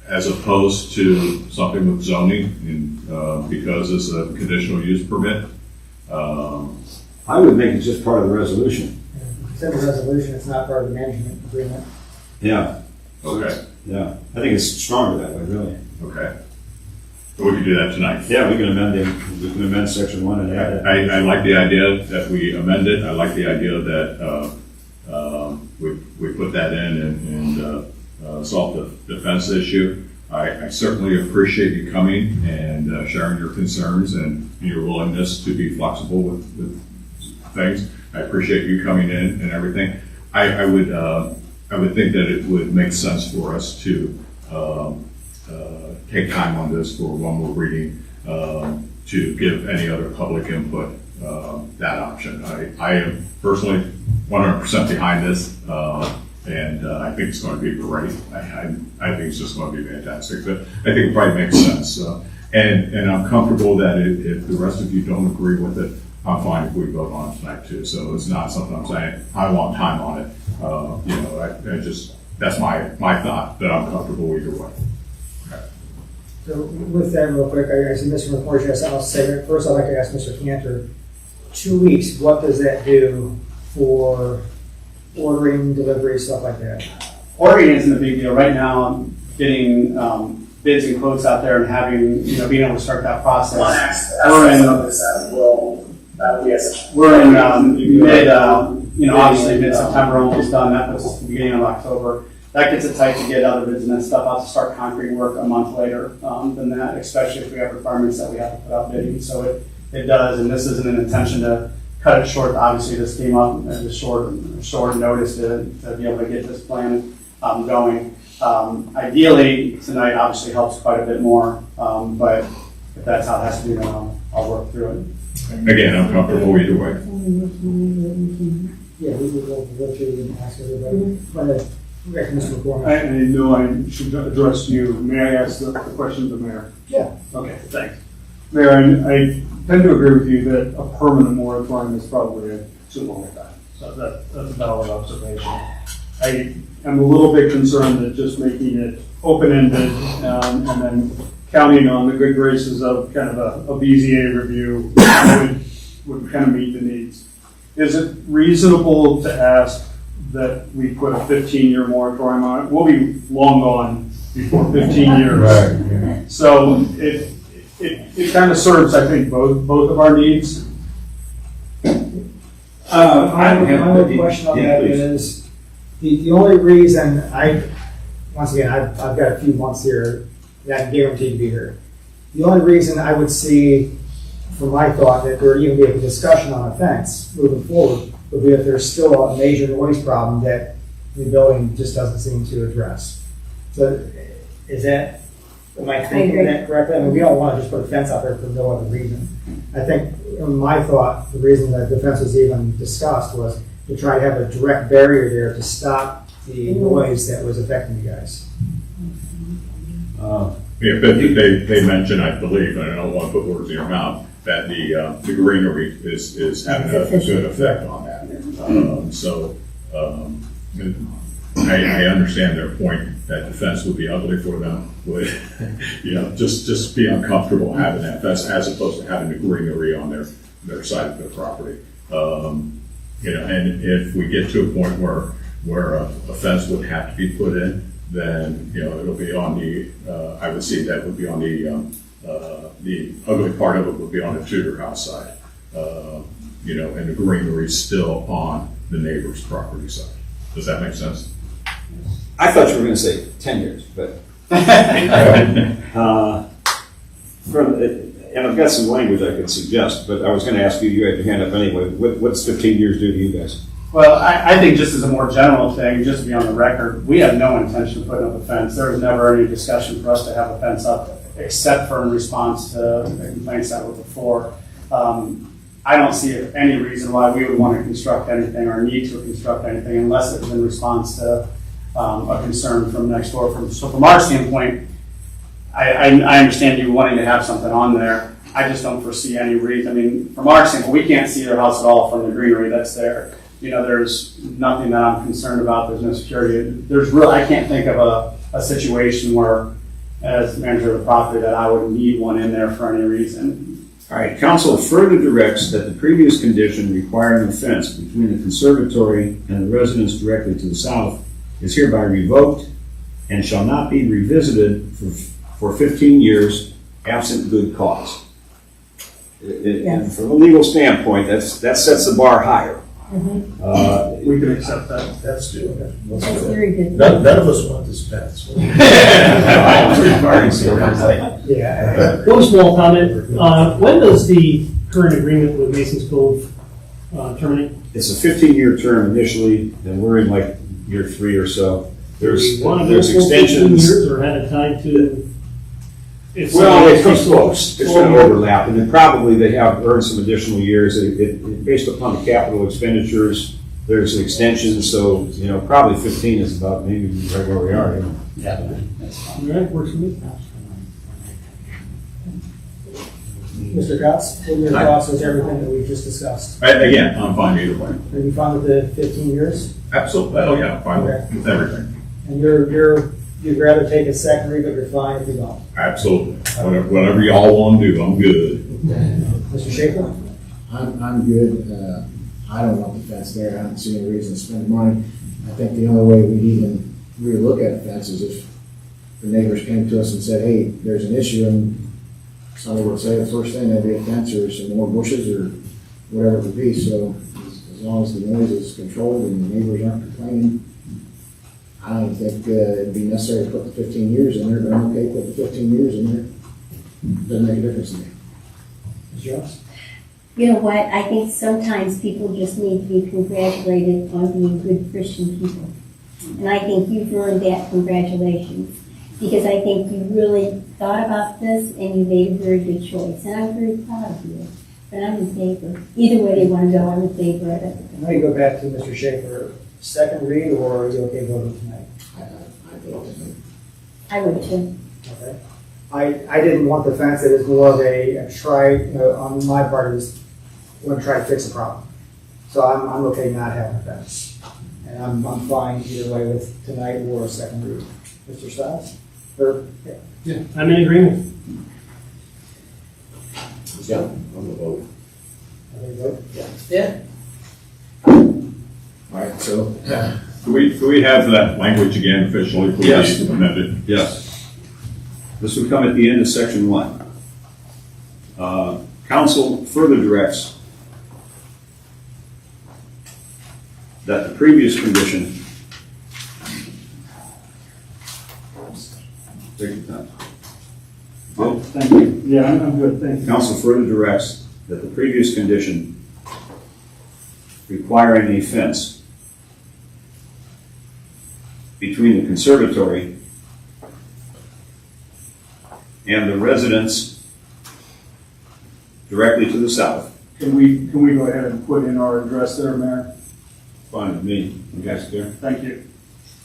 as opposed to something with zoning, and because it's a conditional use permit. I would make it just part of the resolution. It's in the resolution, it's not part of the management agreement. Yeah. Okay. Yeah. I think it's stronger that way, really. Okay. So we could do that tonight. Yeah, we can amend section 1 and add it. I like the idea that we amend it. I like the idea that we put that in and solve the fence issue. I certainly appreciate you coming and sharing your concerns and your willingness to be flexible with things. I appreciate you coming in and everything. I would think that it would make sense for us to take time on this for one more reading to give any other public input that option. I am personally 100% behind this, and I think it's going to be great. I think it's just going to be fantastic. But I think it probably makes sense. And I'm comfortable that if the rest of you don't agree with it, I'm fine if we vote on it tonight too. So it's not something I'm saying, I want time on it. You know, I just, that's my thought, but I'm comfortable either way. Okay. So with that real quick, I see Mr. McCoy has something else to say. First, I'd like to ask Mr. Cantor, 2 weeks, what does that do for ordering, delivery, stuff like that? Ordering isn't a big deal. Right now, I'm getting bids and quotes out there and having, you know, being able to start that process. We're in mid, you know, obviously mid-September, almost done. That was the beginning of October. That gets it tight to get other bids and then stuff out to start concrete work a month later than that, especially if we have requirements that we have to put out bidding. So it does, and this isn't an intention to cut it short. Obviously, this came up at a short notice to be able to get this plan going. Ideally, tonight obviously helps quite a bit more, but if that's how it has to be, then I'll work through it. Again, I'm comfortable either way. Yeah, we will go through and ask everybody. But Mr. McCormick. I know I should address you. May I ask the question to the mayor? Yeah. Okay, thanks. Mayor, I tend to agree with you that a permanent moratorium is probably too long a time. So that's a valid observation. I am a little bit concerned that just making it open-ended and then counting on the good graces of kind of a BZA review would kind of meet the needs. Is it reasonable to ask that we put a 15-year moratorium on it? We'll be long gone before 15 years. Right. So it kind of serves, I think, both of our needs. My only question on that is, the only reason once again, I've got a few months here that I can guarantee to be here. The only reason I would see, from my thought, that there would even be a discussion on a fence moving forward would be if there's still a major noise problem that the building just doesn't seem to address. So am I thinking that correctly? I mean, we don't want to just put a fence out there for no other reason. I think, in my thought, the reason that the fence was even discussed was to try to have a direct barrier there to stop the noise that was affecting you guys. Yeah, but they mentioned, I believe, and I don't want to put words in your mouth, that the greenery is having a good effect on that. I understand their point that the fence would be ugly for them, would, just be uncomfortable having that fence as opposed to having the greenery on their side of their property. And if we get to a point where a fence would have to be put in, then, it'll be on I would see that would be on the ugly part of it would be on the Tudor house side. And the greenery is still on the neighbor's property side. Does that make sense? I thought you were going to say 10 years, but. And I've got some language I could suggest, but I was going to ask you, you had your hand up anyway. What's 15 years do to you guys? Well, I think just as a more general thing, just to be on the record, we have no intention of putting up a fence. There was never any discussion for us to have a fence up, except for in response to the complaints that were before. I don't see any reason why we would want to construct anything or need to construct anything unless it was in response to a concern from next door. So from our standpoint, I understand you wanting to have something on there. I just don't foresee any reason. I mean, from our standpoint, we can't see their house at all from the greenery that's there. There's nothing that I'm concerned about. There's no security. I can't think of a situation where, as manager of the property, that I would need one in there for any reason. All right, council further directs that the previous condition requiring a fence between the conservatory and the residence directly to the south is hereby revoked and shall not be revisited for 15 years absent good cause. And from a legal standpoint, that sets the bar higher. We can accept that. That's due. That's very good. None of us want this fence. Yeah. One small comment, when does the current agreement with Mason's Cove terminate? It's a 15-year term initially, and we're in like year 3 or so. There's Want to go for 15 extensions. years or had a time to? if Well, somebody it comes takes close. It's going to overlap, and then probably they have earned some additional years. Based upon the capital expenditures, there's an extension, so, probably 15 is about maybe right where we are. Yeah, that's fine. All right, works for me. Mr. Gotts, what are your thoughts with everything that we've just discussed? Again, I'm fine either way. Are you fine with the 15 years? Absolutely. Oh, yeah, I'm fine Okay. with everything. And you'd rather take a second read, but you're fine if you don't? Absolutely. Whatever y'all want to do, I'm good. Mr. Schaefer? I'm good. I don't want the fence there. I don't see any reason to spend money. I think the only way we'd even relook at a fence is if the neighbors came to us and said, hey, there's an issue, and somebody would say the first thing, there'd be a fence or some more bushes or whatever it would be. So as long as the noise is controlled and the neighbors aren't complaining, I don't think it'd be necessary to put the 15 years in there, but I'm okay putting the 15 years in there. Doesn't make a difference to me. Ms. Jones? You know what, I think sometimes people just need to be congratulated on being good Christian people. And I think you've earned that congratulations, because I think you really thought about this and you made a very good choice. And I'm very proud of you. But I'm in favor. Either way they want to go, I'm in favor of it. I'm going to go back to Mr. Schaefer. Second read, or are you okay voting tonight? I vote tonight. I would too. Okay. I didn't want the fence. It is more of a try, on my part, is want to try to fix a problem. So I'm okay not having a fence. And I'm fine either way with tonight or a second read. Mr. Stiles? Yeah. I'm in agreement. Yeah, I'm a vote. Are they vote? Yeah. All right, so Do we have that language again officially? Please Yes. amend it. Yes. This would come at the end of section 1. Council further directs that the previous condition. Take your time. Good? Thank you. Yeah, I'm good, thank you. Council further directs that the previous condition requiring a fence between the conservatory and the residents directly to the south. Can we go ahead and put in our address there, Mayor? Fine with me. You guys clear? Thank you.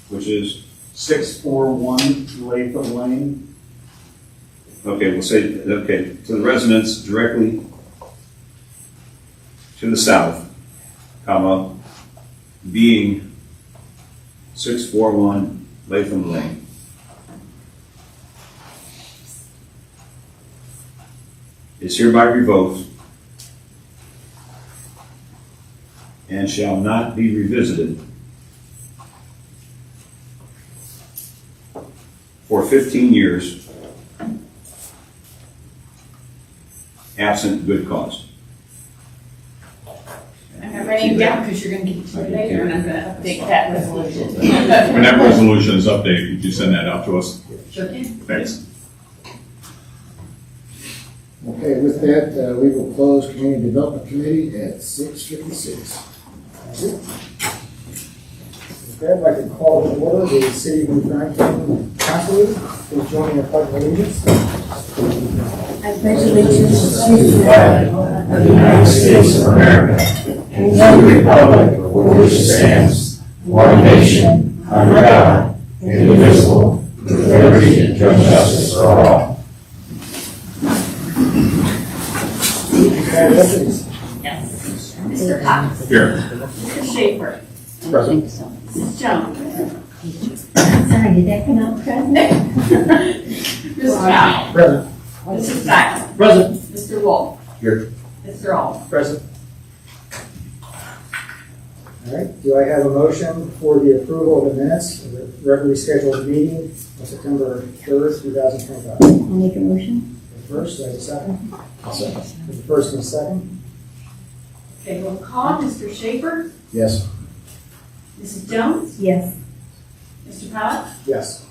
Which is, 641 Latham Lane. okay, we'll say, okay, to the residents directly to the south, comma, being 641 Latham Lane. Is hereby revoked and shall not be revisited for 15 years, absent good cause. I'm not writing it down because you're going to get to it later, and I'm going to update that resolution. When that resolution is updated, could you send that out to us? Sure can. Thanks. Okay, with that, we will close Community Development Committee at 6:56. Okay, I'd like to call to order the City of New Franklin Council, who's joining the pledge of allegiance. I pledge allegiance to the flag of the United States of America and to the republic for which it stands, one nation, under God, indivisible, with liberty and justice for all. Congratulations. Yes. Mr. Cox. Here. Mr. Schaefer. Present. Mrs. Jones. Sorry, did that come out present? Mr. Powell. Present. Mrs. Stiles. Present. Mr. Wolf. Here. Mr. Alden. Present. All right, do I have a motion for the approval of the minutes of the regularly scheduled meeting of September 3rd, 2025? I'll make a motion. First, do I have a second? I'll second. The first and a second. Okay, roll call. Mr. Schaefer. Yes. Mrs. Jones. Yes. Mr. Powell. Yes.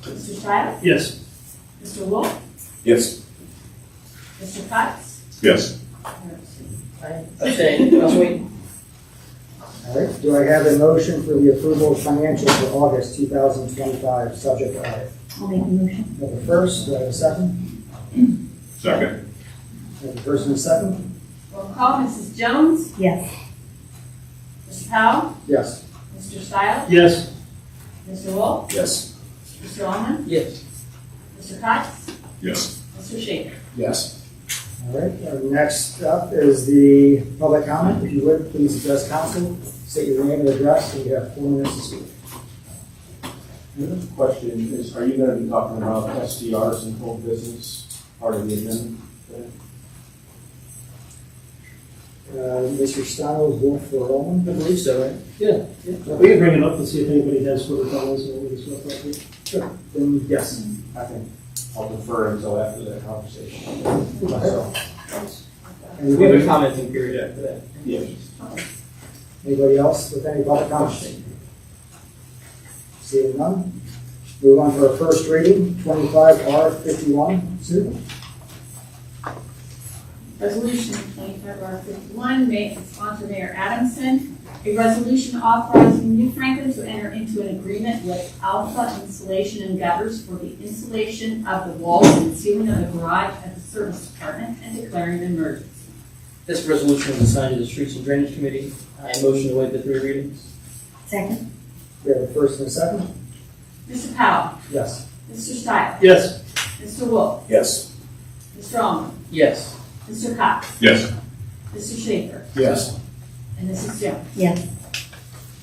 Mr. Stiles. Yes. Mr. Wolf. Yes. Mr. Cox. Yes. Abstain. I was waiting. All right, do I have a motion for the approval of financials for August 2025, subject to audit? I'll make a motion. I have the first, do I have a second? Second. I have the first and a second? Roll call. Mrs. Jones. Yes. Mr. Powell. Yes. Mr. Stiles. Yes. Mr. Wolf. Yes. Mr. Alden. Yes. Mr. Cox. Yes. Mr. Schaefer. Yes. All right, next up is the public comment. If you would, please address council, state your name and address, and you have 4 minutes to speak. The question is, are you going to be talking about SDRs and home business, part of the amendment? Mr. Stiles, Wolf, or I Roman? believe so, right? Yeah. We can bring it up and see if anybody has further comments on what we discussed last week. Sure. Then, yes. I think I'll defer until after that conversation. And We have a commenting period after that. Yes. anybody else with any public comments? Seeing none, move on to our first reading, 25R51. Sue? Resolution 25R51, sponsor Mayor Adamson. A resolution authorizing New Franklin to enter into an agreement with Alpha Insulation and Gutters for the installation of the walls and ceiling of the garage at the service department and declaring an emergency. This resolution was assigned to the Streets and Drainage Committee. I motion to waive the 3 readings. Second. We have a first and a second? Mr. Powell. Yes. Mr. Stiles. Yes. Mr. Wolf. Yes. Mr. Alden. Yes. Mr. Cox. Yes. Mr. Schaefer. Yes. And Mrs. Jones. Yes.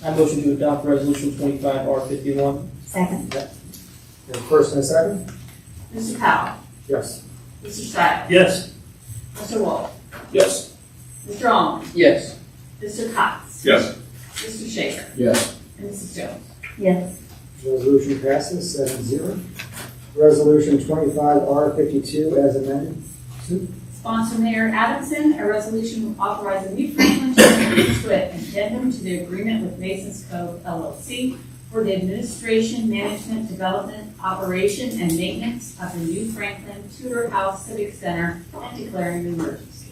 I motion to adopt resolution 25R51. Second. We have a first and a second? Mr. Powell. Yes. Mr. Stiles. Yes. Mr. Wolf. Yes. Mr. Alden. Yes. Mr. Cox. Yes. Mr. Schaefer. Yes. And Mrs. Jones. Yes. Resolution passes 7-0. Resolution 25R52 as amended. Sue? Sponsor Mayor Adamson, a resolution authorizing New Franklin to enter into an addendum to the agreement with Masons Cove LLC for the administration, management, development, operation, and maintenance of the New Franklin Tudor House Civic Center and declaring an emergency.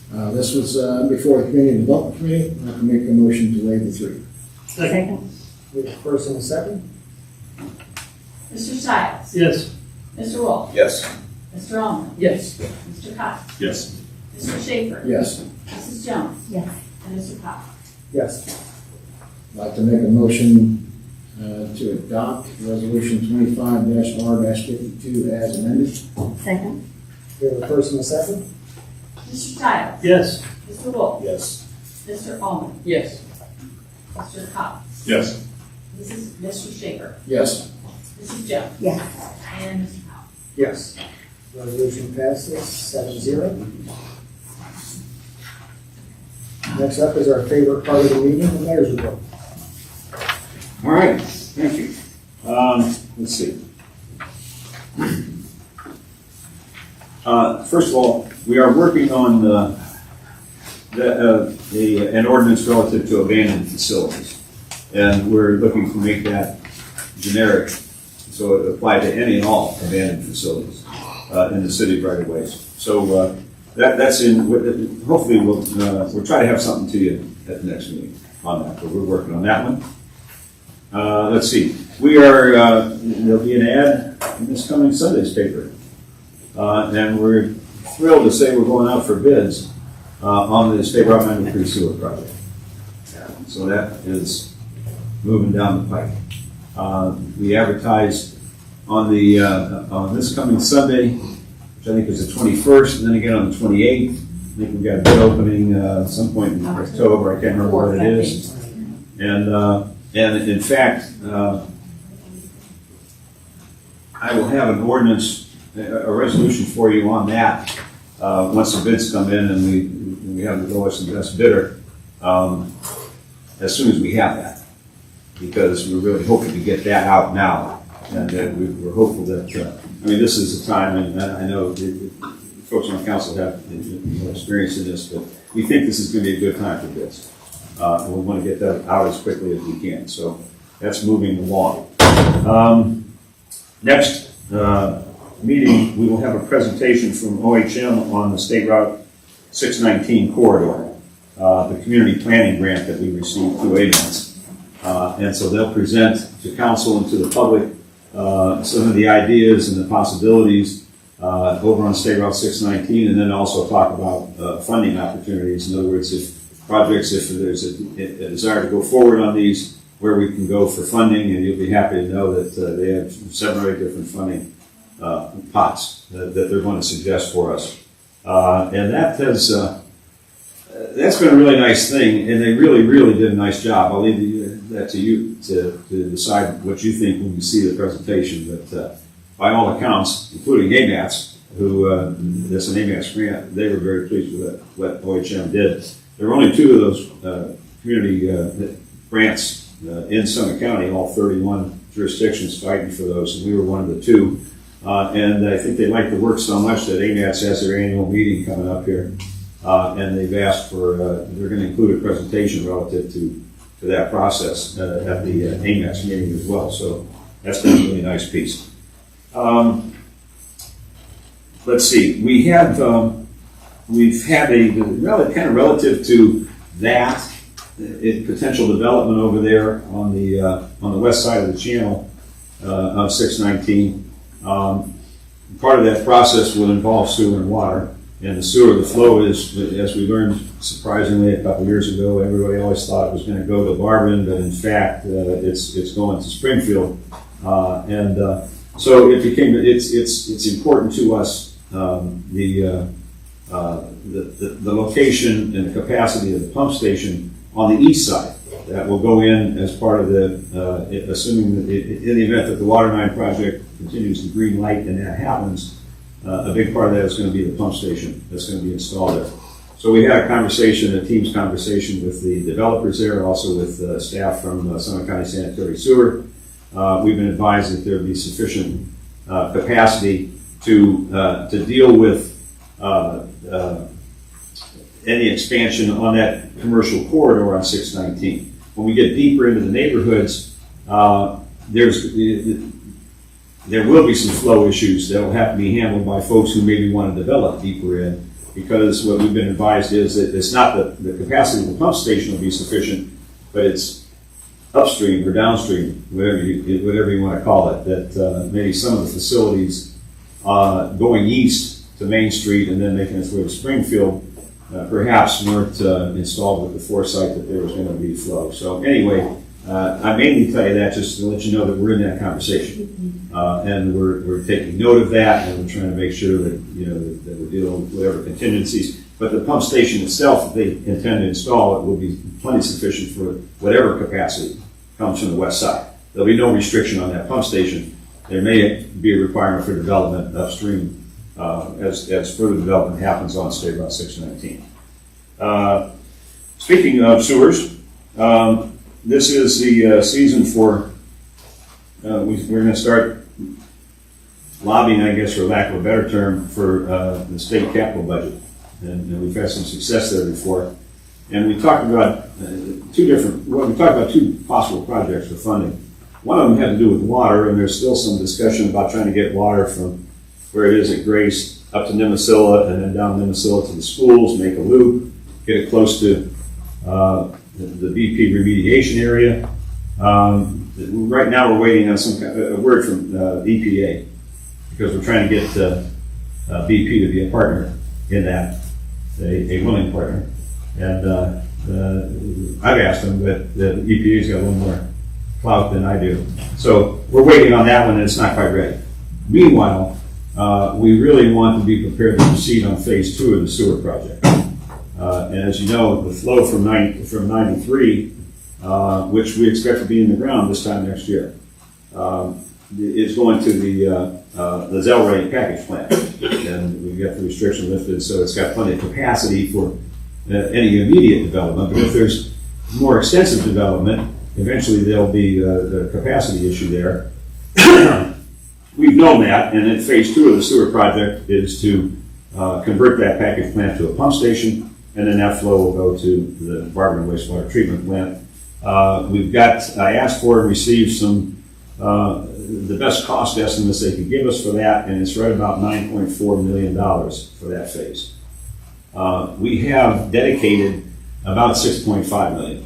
This was before the Community Development Committee. I can make a motion to waive the 3. Second. We have a first and a second? Mr. Stiles. Yes. Mr. Wolf. Yes. Mr. Allman. Yes. Mr. Cox. Yes. Mr. Schaefer. Yes. Mrs. Jones. Yes. And Mr. Powell. Yes. I'd like to make a motion to adopt Resolution 25-R-52 as amended. Second. We have a first and a second? Mr. Childs. Yes. Mr. Wolf. Yes. Mr. Allman. Yes. Mr. Cox. Yes. Mr. Schaefer. Yes. Mrs. Jones. Yes. And Mr. Powell. Yes. Resolution passes 7-0. Next up is our favorite part of the meeting, the mayor's report. All right, thank you. Let's see. First of all, we are working on an ordinance relative to abandoned facilities. And we're looking to make that generic, so it apply to any and all abandoned facilities in the city right of ways. So that's in, hopefully we'll try to have something to you at the next meeting on that, but we're working on that one. Let's see, there'll be an ad in this coming Sunday's paper. And we're thrilled to say we're going out for bids on the State Route 93 sewer project. So that is moving down the pike. We advertised on this coming Sunday, which I think is the 21st, and then again on the 28th. I think we've got a bid opening at some point in October. I can't remember what it is. And in fact, I will have an ordinance, a resolution for you on that once the bids come in and we have the lowest and best bidder as soon as we have that, because we're really hoping to get that out now, and we're hopeful that this is the time, and I know the folks on council have more experience in this, but we think this is going to be a good time for bids. And we want to get that out as quickly as we can. So that's moving along. Next meeting, we will have a presentation from OHM on the State Route 619 corridor, the community planning grant that we received through AMATS. And so they'll present to council and to the public some of the ideas and the possibilities over on State Route 619, and then also talk about funding opportunities. In other words, if there's a desire to go forward on these, where we can go for funding, and you'll be happy to know that they have 7 or 8 different funding pots that they're going to suggest for us. And that's been a really nice thing, and they really, really did a nice job. I'll leave that to you to decide what you think when you see the presentation, but by all accounts, including AMATS, who that's an AMATS grant, they were very pleased with what OHM did. There were only 2 of those community grants in Summit County, all 31 jurisdictions fighting for those, and we were one of the 2. And I think they like the work so much that AMATS has their annual meeting coming up here, and they've asked for, they're going to include a presentation relative to that process at the AMATS meeting as well. So that's been a really nice piece. Let's see, we've had a kind of relative to that potential development over there on the west side of the channel of 619. Part of that process will involve sewer and water, and the flow is, as we learned surprisingly a couple years ago, everybody always thought it was going to go to Barberton, but in fact it's going to Springfield, so it's important to us, the location and the capacity of the pump station on the east side that will go in as part of assuming that in the event that the water line project continues to green light and that happens, a big part of that is going to be the pump station that's going to be installed there. So we had a team's conversation with the developers there, also with staff from Summit County Sanitary Sewer. We've been advised that there will be sufficient capacity to deal with any expansion on that commercial corridor on 619. When we get deeper into the neighborhoods, there will be some flow issues that will have to be handled by folks who maybe want to develop deeper in, because what we've been advised is that it's not the capacity of the pump station will be sufficient, but it's upstream or downstream, whatever you want to call it, that maybe some of the facilities going east to Main Street and then making its way to Springfield, perhaps weren't installed with the foresight that there was going to be flow. So anyway, I mainly tell you that just to let you know that we're in that conversation, and we're taking note of that, and we're trying to make sure that that we're dealing with whatever contingencies. But the pump station itself, if they intend to install it, will be plenty sufficient for whatever capacity comes from the west side. There'll be no restriction on that pump station. There may be a requirement for development upstream as further development happens on State Route 619. Speaking of sewers, this is the season for, we're going to start lobbying, I guess, for lack of a better term, for the state capital budget. And we've had some success there before. And we talked about two possible projects for funding. One of them had to do with water, and there's still some discussion about trying to get water from where it is at Grace up to Nimisila and then down Nimisila to the schools, make a loop, get it close to the BP remediation area. Right now we're waiting on a word from EPA because we're trying to get BP to be a partner in that, a willing partner. And I've asked them, but the EPA's got a little more clout than I do. So we're waiting on that one, and it's not quite ready. Meanwhile, we really want to be prepared to proceed on phase 2 of the sewer project. And as you know, the flow from 93, which we expect to be in the ground this time next year, is going to the Zellray package plant. And we've got the restriction lifted, so it's got plenty of capacity for any immediate development. But if there's more extensive development, eventually there'll be the capacity issue there. We've known that, and then phase 2 of the sewer project is to convert that package plant to a pump station, and then that flow will go to the Barberton wastewater treatment plant. I asked for and received some, the best cost estimates they could give us for that, and it's right about $9.4 million for that phase. We have dedicated about $6.5 million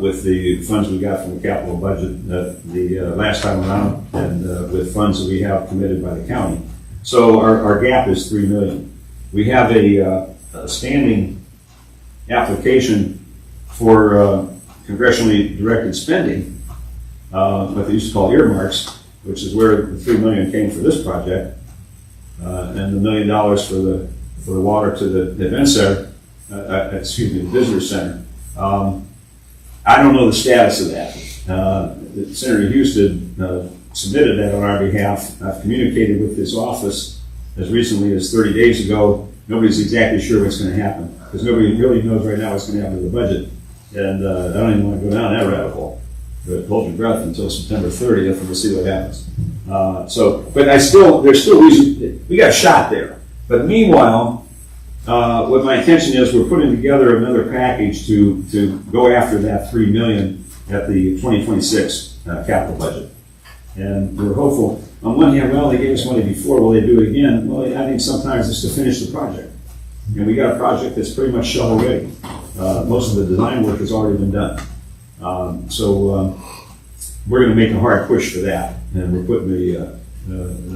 with the funds we got from the capital budget the last time around, and with funds that we have committed by the county. So our gap is $3 million. We have a standing application for congressionally directed spending, what they used to call earmarks, which is where the $3 million came for this project, and the $1 million for the water to the event center, the visitor center. I don't know the status of that. Senator Houston submitted that on our behalf. I've communicated with his office as recently as 30 days ago. Nobody's exactly sure what's going to happen because nobody really knows right now what's going to happen to the budget. And I don't even want to go down that rabbit hole. But hold your breath until September 30th and we'll see what happens. But there's still reason, we got a shot there. But meanwhile, what my intention is, we're putting together another package to go after that $3 million at the 2026 capital budget. And we're hopeful. On one hand, well, they gave us money before, will they do it again? Well, I think sometimes it's to finish the project. And we got a project that's pretty much shovel ready. Most of the design work has already been done. So we're going to make a hard push for that. And we're putting the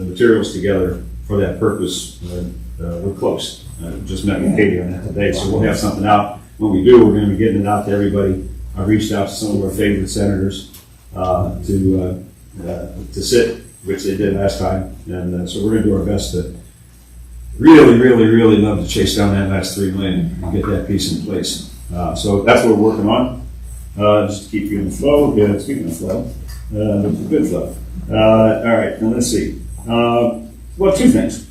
materials together for that purpose. We're close. Just met with Katie on that today, so we'll have something out. When we do, we're going to be getting it out to everybody. I've reached out to some of our favorite senators to sit, which they did last time, and so we're going to do our best to really love to chase down that last $3 million and get that piece in place. So that's what we're working on, just to keep you in the flow. Good, speaking of flow, good flow. All right, now let's see. Well, two things.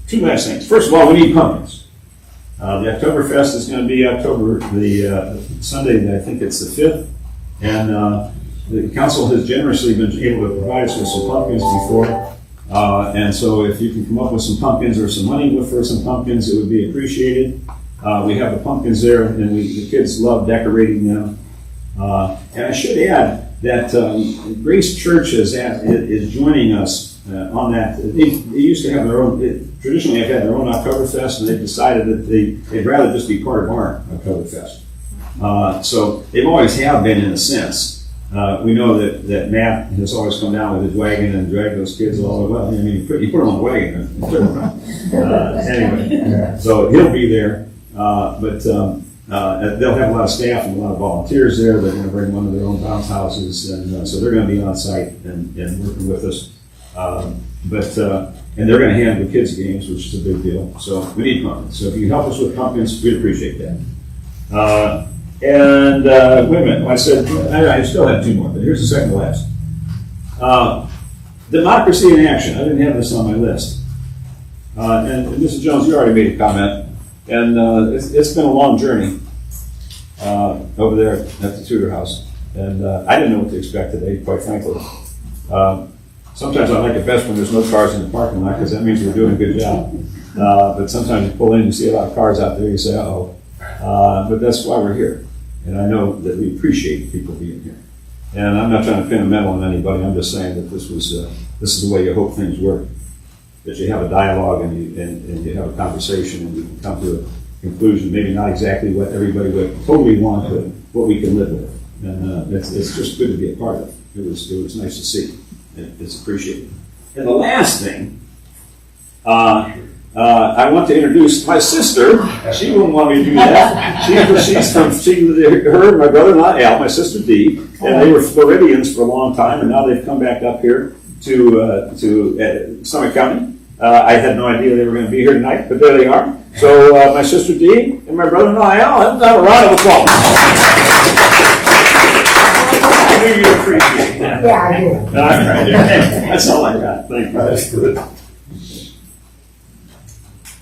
Two last things. First of all, we need pumpkins. The Oktoberfest is going to be October, the Sunday, I think it's the 5th. And the council has generously been able to provide us with some pumpkins before. And so if you can come up with some pumpkins or some money for some pumpkins, it would be appreciated. We have the pumpkins there, and the kids love decorating them. And I should add that Grace Church is joining us on that. They used to have their own, traditionally have had their own Oktoberfest, and they've decided that they'd rather just be part of our Oktoberfest. So they've always have been in a sense. We know that Matt has always come down with his wagon and dragged those kids all the way. I mean, you put them on the wagon and put them around. Anyway, so he'll be there, but they'll have a lot of staff and a lot of volunteers there. They're going to bring one of their own bounce houses, and so they're going to be on site and working with us. And they're going to handle the kids' games, which is a big deal. So we need pumpkins. So if you can help us with pumpkins, we'd appreciate that. Wait a minute. I said I still have two more, but here's the second to last. Democracy in action. I didn't have this on my list. And Mrs. Jones, you already made a comment. And it's been a long journey over there at the Tudor House. And I didn't know what to expect today, quite frankly. Sometimes I like it best when there's no cars in the parking lot because that means we're doing a good job. But sometimes you pull in, you see a lot of cars out there, you say, uh-oh. But that's why we're here. And I know that we appreciate people being here. And I'm not trying to pin a medal on anybody. I'm just saying that this is the way you hope things work. That you have a dialogue and you have a conversation and you can come to a conclusion. Maybe not exactly what everybody would totally want, but what we can live with. And it's just good to be a part of. It was nice to see. It's appreciated. And the last thing, I want to introduce my sister. She wouldn't want me to do that. Her and my brother-in-law Al, my sister Dee, and they were Floridians for a long time, and now they've come back up here to Summit County. I had no idea they were going to be here tonight, but there they are. So my sister Dee and my brother-in-law Al, let's have a round of applause. I knew you'd appreciate that. Yeah, I do. All right. That's all I got. Thank you. That's good.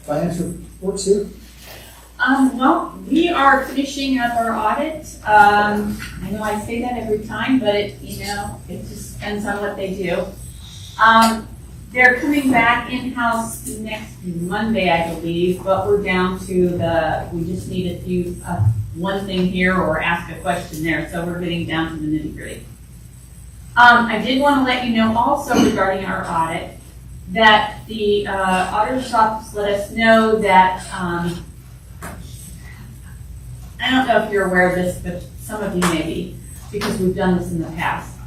Financial reports here? Well, we are finishing up our audit. I know I say that every time, but it just depends on what they do. They're coming back in-house next Monday, I believe, but we're down to we just need one thing here or ask a question there, so we're getting down to the nitty-gritty. I did want to let you know also regarding our audit that the auditor's office let us know that, I don't know if you're aware of this, but some of you may be, because we've done this in the past.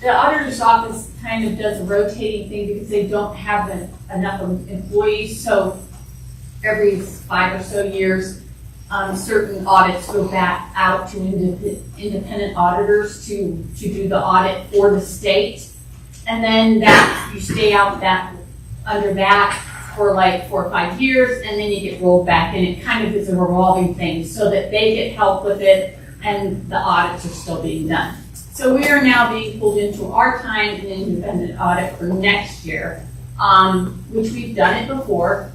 The auditor's office kind of does a rotating thing because they don't have enough employees, so every 5 or so years, certain audits go back out to independent auditors to do the audit for the state. And then you stay out under that for like 4 or 5 years, and then you get rolled back, and it kind of is a revolving thing so that they get help with it and the audits are still being done. So we are now being pulled into our time an independent audit for next year, which we've done it before.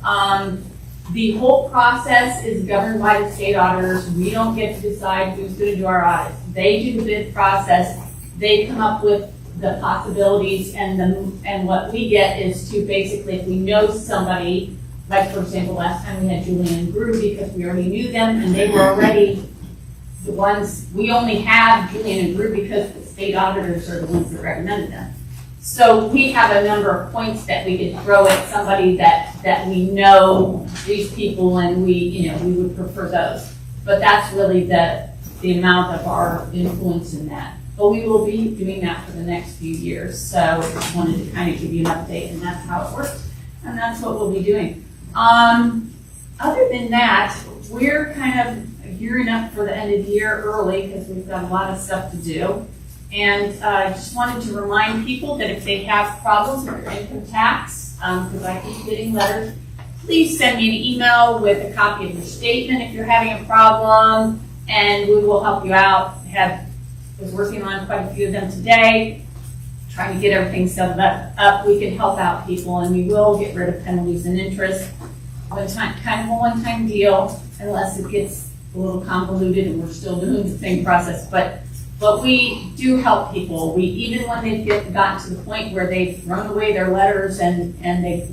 The whole process is governed by the state auditors. We don't get to decide who's going to do our audits. They do the bid process. They come up with the possibilities, and what we get is to basically, if we know somebody, like for example, last time we had Julian and Brew because we already knew them and they were already the ones, we only have Julian and Brew because the state auditors are the ones that recommended them. So we have a number of points that we could throw at somebody that we know these people and we would prefer those. But that's really the amount of our influence in that. But we will be doing that for the next few years. So I just wanted to kind of give you an update, and that's how it works. And that's what we'll be doing. Other than that, we're kind of gearing up for the end of the year early because we've got a lot of stuff to do. And I just wanted to remind people that if they have problems with their income tax, because I keep getting letters, please send me an email with a copy of your statement if you're having a problem, and we will help you out. Was working on quite a few of them today, trying to get everything set up. We can help out people, and we will get rid of penalties and interest. Kind of a one-time deal, unless it gets a little convoluted and we're still doing the same process. But we do help people. Even when they've gotten to the point where they've thrown away their letters and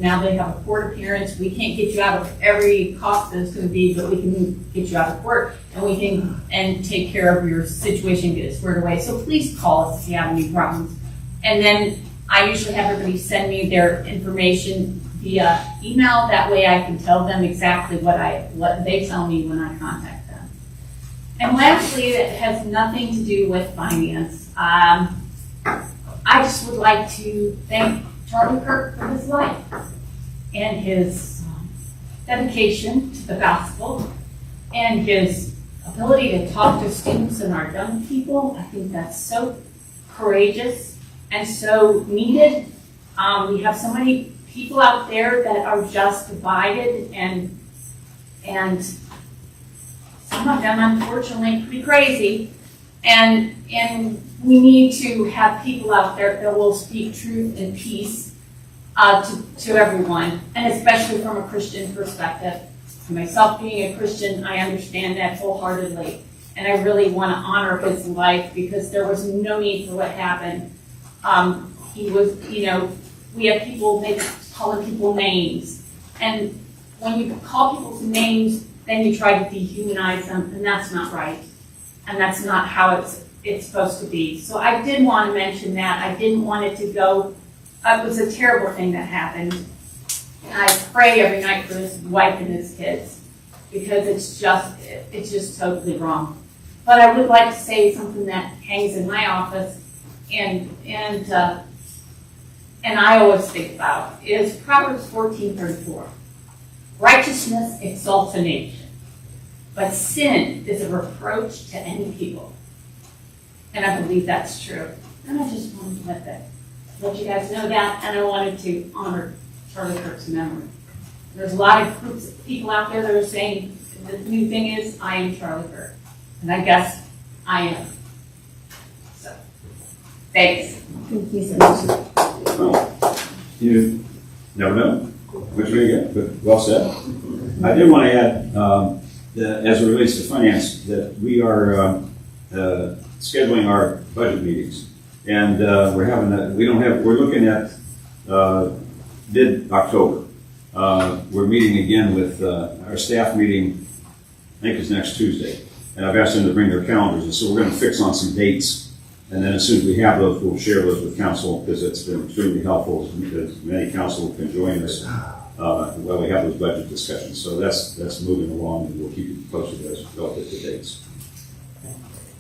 now they have a court appearance, we can't get you out of every cost that it's going to be, but we can get you out of court and we can take care of your situation, get it squared away. So please call us if you have any problems. And then I usually have everybody send me their information via email. That way I can tell them exactly what they tell me when I contact them. And lastly, it has nothing to do with finance. I just would like to thank Charlie Kirk for his life and his dedication to the gospel and his ability to talk to students and our young people. I think that's so courageous and so needed. We have so many people out there that are just divided and some of them unfortunately pretty crazy. And we need to have people out there that will speak truth and peace to everyone, and especially from a Christian perspective. For myself being a Christian, I understand that wholeheartedly, and I really want to honor his life because there was no need for what happened. He was, we have people calling people names, and when you call people names, then you try to dehumanize them, and that's not right, and that's not how it's supposed to be. So I did want to mention that. I didn't want it to go. It was a terrible thing that happened. And I pray every night for his wife and his kids because it's just totally wrong. But I would like to say something that hangs in my office and I always think about is Proverbs 14:34. Righteousness exalts a nation, but sin is a reproach to any people. And I believe that's true. And I just wanted to let you guys know that, and I wanted to honor Charlie Kirk's memory. There's a lot of groups of people out there that are saying the new thing is, I am Charlie Kirk. And I guess I am. So, thanks. Thank you so much. Well, you never know which way you get, but well said. I did want to add, that as it relates to finance, that we are scheduling our budget meetings. And we're looking at mid-October. We're meeting again with our staff meeting, I think it's next Tuesday. And I've asked them to bring their calendars, and so we're going to fix on some dates. And then as soon as we have those, we'll share those with council, because it's been extremely helpful, because many council can join us while we have those budget discussions. So that's moving along, and we'll keep you posted as relative to dates.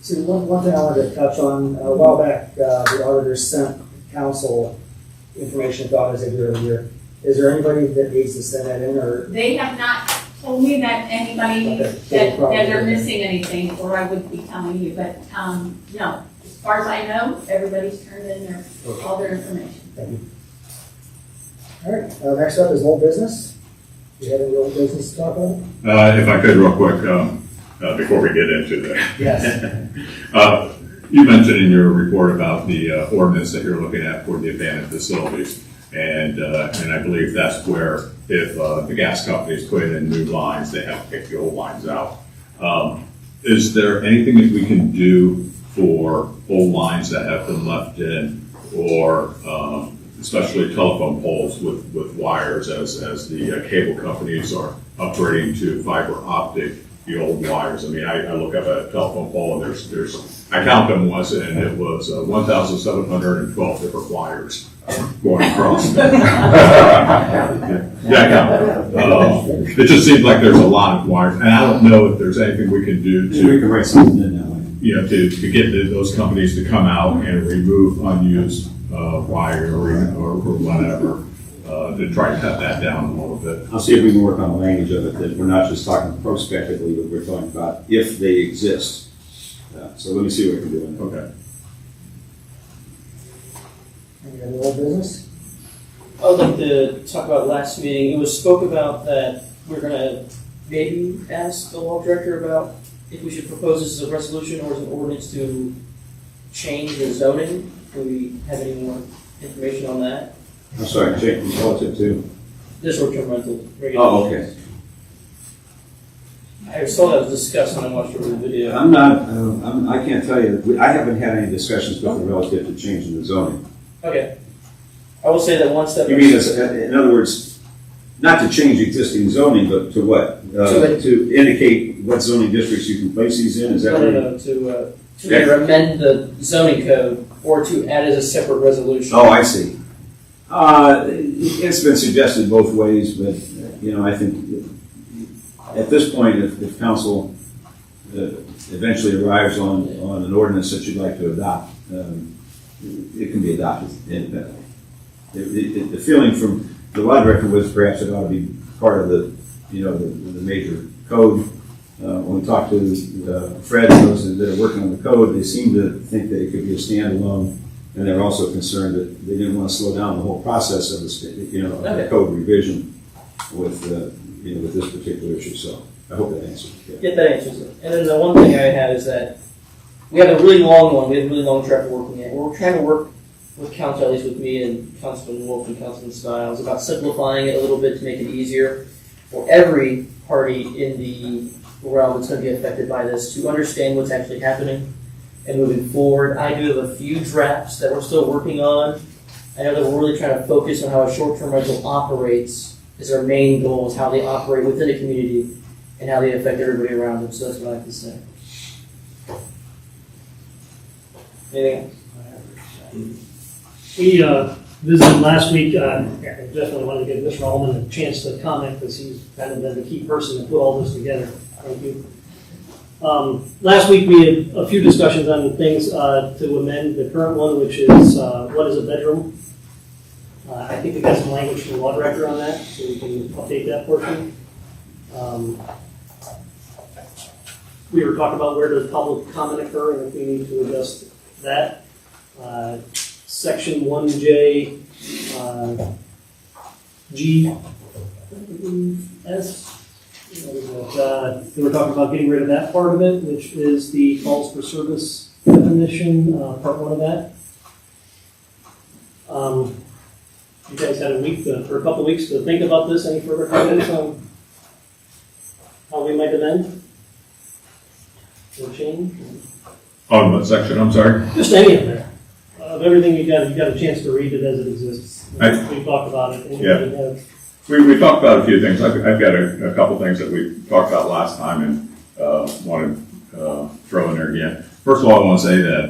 So one thing I wanted to touch on, a while back, the auditors sent council information about as they do every year. Is there anybody that needs to send that in, or? They have not told me that anybody, that they're missing anything, or I would be telling you, but, no. As far as I know, everybody's turned in all their information. Thank you. All right, next up is old business. Do you have any old business to talk about? If I could, real quick, before we get into that. Yes. You mentioned in your report about the ordinance that you're looking at for the abandoned facilities. And I believe that's where if the gas companies put in new lines, they have to take the old lines out. Is there anything that we can do for old lines that have been left in, or especially telephone poles with wires as the cable companies are upgrading to fiber optic, the old wires? I mean, I look up at a telephone pole and there's I count them once, and it was 1,712 different wires going across. Yeah, I count them. It just seems like there's a lot of wires, and I don't know if there's anything we can do We can write something in that way. to get those companies to come out and remove unused wire or whatever, to try to cut that down a little bit. I'll see if we can work on the language of it, that we're not just talking prospectively, but we're talking about if they exist. So let me see what we can do. Okay. Any old business? I would like to talk about last meeting. It was spoke about that we're gonna maybe ask the law director about if we should propose this as a resolution or as an ordinance to change the zoning. Do we have any more information on that? I'm sorry, Jake, relative to? The short-term rental regulation. Oh, okay. I saw that was discussed when I watched over the video. I'm not, I can't tell you, I haven't had any discussions with them relative to changing the zoning. Okay. I will say that one step. You mean, in other words, not to change existing zoning, but to what? To indicate what zoning districts you can place these in, is that what? No, to either amend the zoning code or to add as a separate resolution. Oh, I see. It's been suggested both ways, but, I think at this point, if council eventually arrives on an ordinance that you'd like to adopt, it can be adopted independently. The feeling from the law director was perhaps it ought to be part of the major code. When we talked to Fred and those that are working on the code, they seem to think that it could be a standalone, and they're also concerned that they didn't want to slow down the whole process of the code revision with this particular issue. So I hope that answers. Get that answers it. And then the one thing I had is that we have a really long one. We have a really long track we're working at. We're trying to work with council, at least with me and Councilman Wolf and Councilman Stiles, about simplifying it a little bit to make it easier for every party in the realm that's going to be affected by this to understand what's actually happening and moving forward. I do have a few drafts that we're still working on. I know that we're really trying to focus on how a short-term rental operates is our main goal, is how they operate within a community and how they affect everybody around them. So that's what I have to say. Anything else? We visited last week. I definitely wanted to give Mr. Allman a chance to comment because he's kind of been the key person to put all this together. Thank you. Last week we had a few discussions on things to amend the current one, which is what is a bedroom. I think we got some language from the law director on that, so we can update that portion. We were talking about where does public comment occur and if we need to adjust that. Section 1J G S. We were talking about getting rid of that part of it, which is the calls for service definition, part one of that. You guys had a week or a couple weeks to think about this. Any further comments on how we might amend or change? On what section, I'm sorry? Just any of there. Of everything you got a chance to read it as it exists. We talked about it. Yeah. We talked about a few things. I've got a couple things that we talked about last time and want to throw in there again. First of all, I want to say that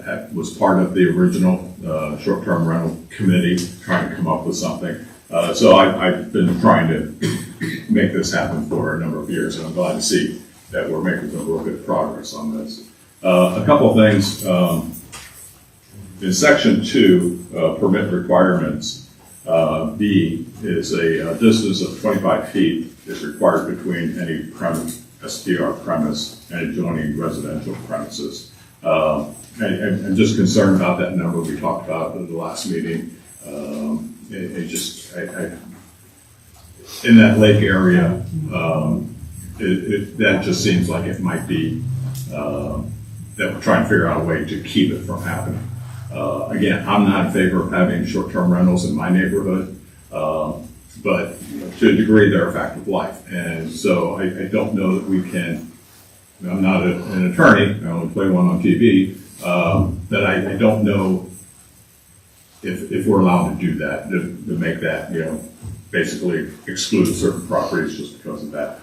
I was part of the original short-term rental committee trying to come up with something. So I've been trying to make this happen for a number of years, and I'm glad to see that we're making some real good progress on this. A couple of things. In Section 2, permit requirements, B is a distance of 25 feet is required between any premise, STR premise and adjoining residential premises. I'm just concerned about that number we talked about in the last meeting. In that lake area, that just seems like it might be that we're trying to figure out a way to keep it from happening. Again, I'm not in favor of having short-term rentals in my neighborhood, but to a degree they're a fact of life. And so I don't know that we can, I'm not an attorney, I only play one on TV, that I don't know if we're allowed to do that, to make that, basically exclude certain properties just because of that.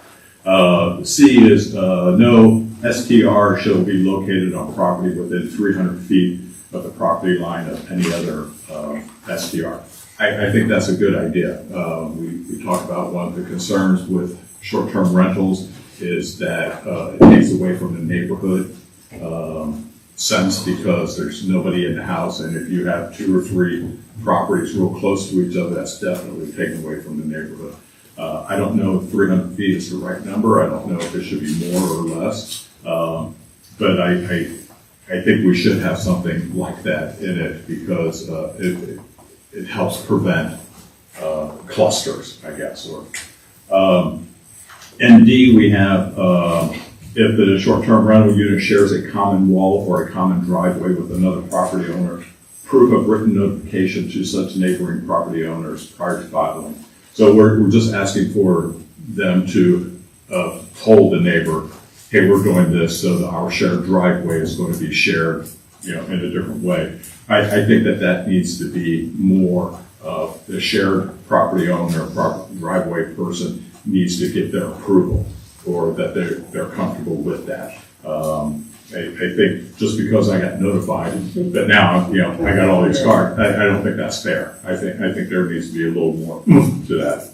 C is no STR shall be located on property within 300 feet of the property line of any other STR. I think that's a good idea. We talked about one of the concerns with short-term rentals is that it takes away from the neighborhood sense because there's nobody in the house, and if you have 2 or 3 properties real close to each other, that's definitely taken away from the neighborhood. I don't know if 300 feet is the right number. I don't know if it should be more or less, but I think we should have something like that in it because it helps prevent clusters, I guess. In D, we have if the short-term rental unit shares a common wall or a common driveway with another property owner, proof of written notification to such neighboring property owners prior to filing. So we're just asking for them to told the neighbor, hey, we're doing this so that our shared driveway is going to be shared, in a different way. I think that needs to be more of the shared property owner, driveway person needs to get their approval or that they're comfortable with that. I think just because I got notified, but now I got all these cards. I don't think that's fair. I think there needs to be a little more to that.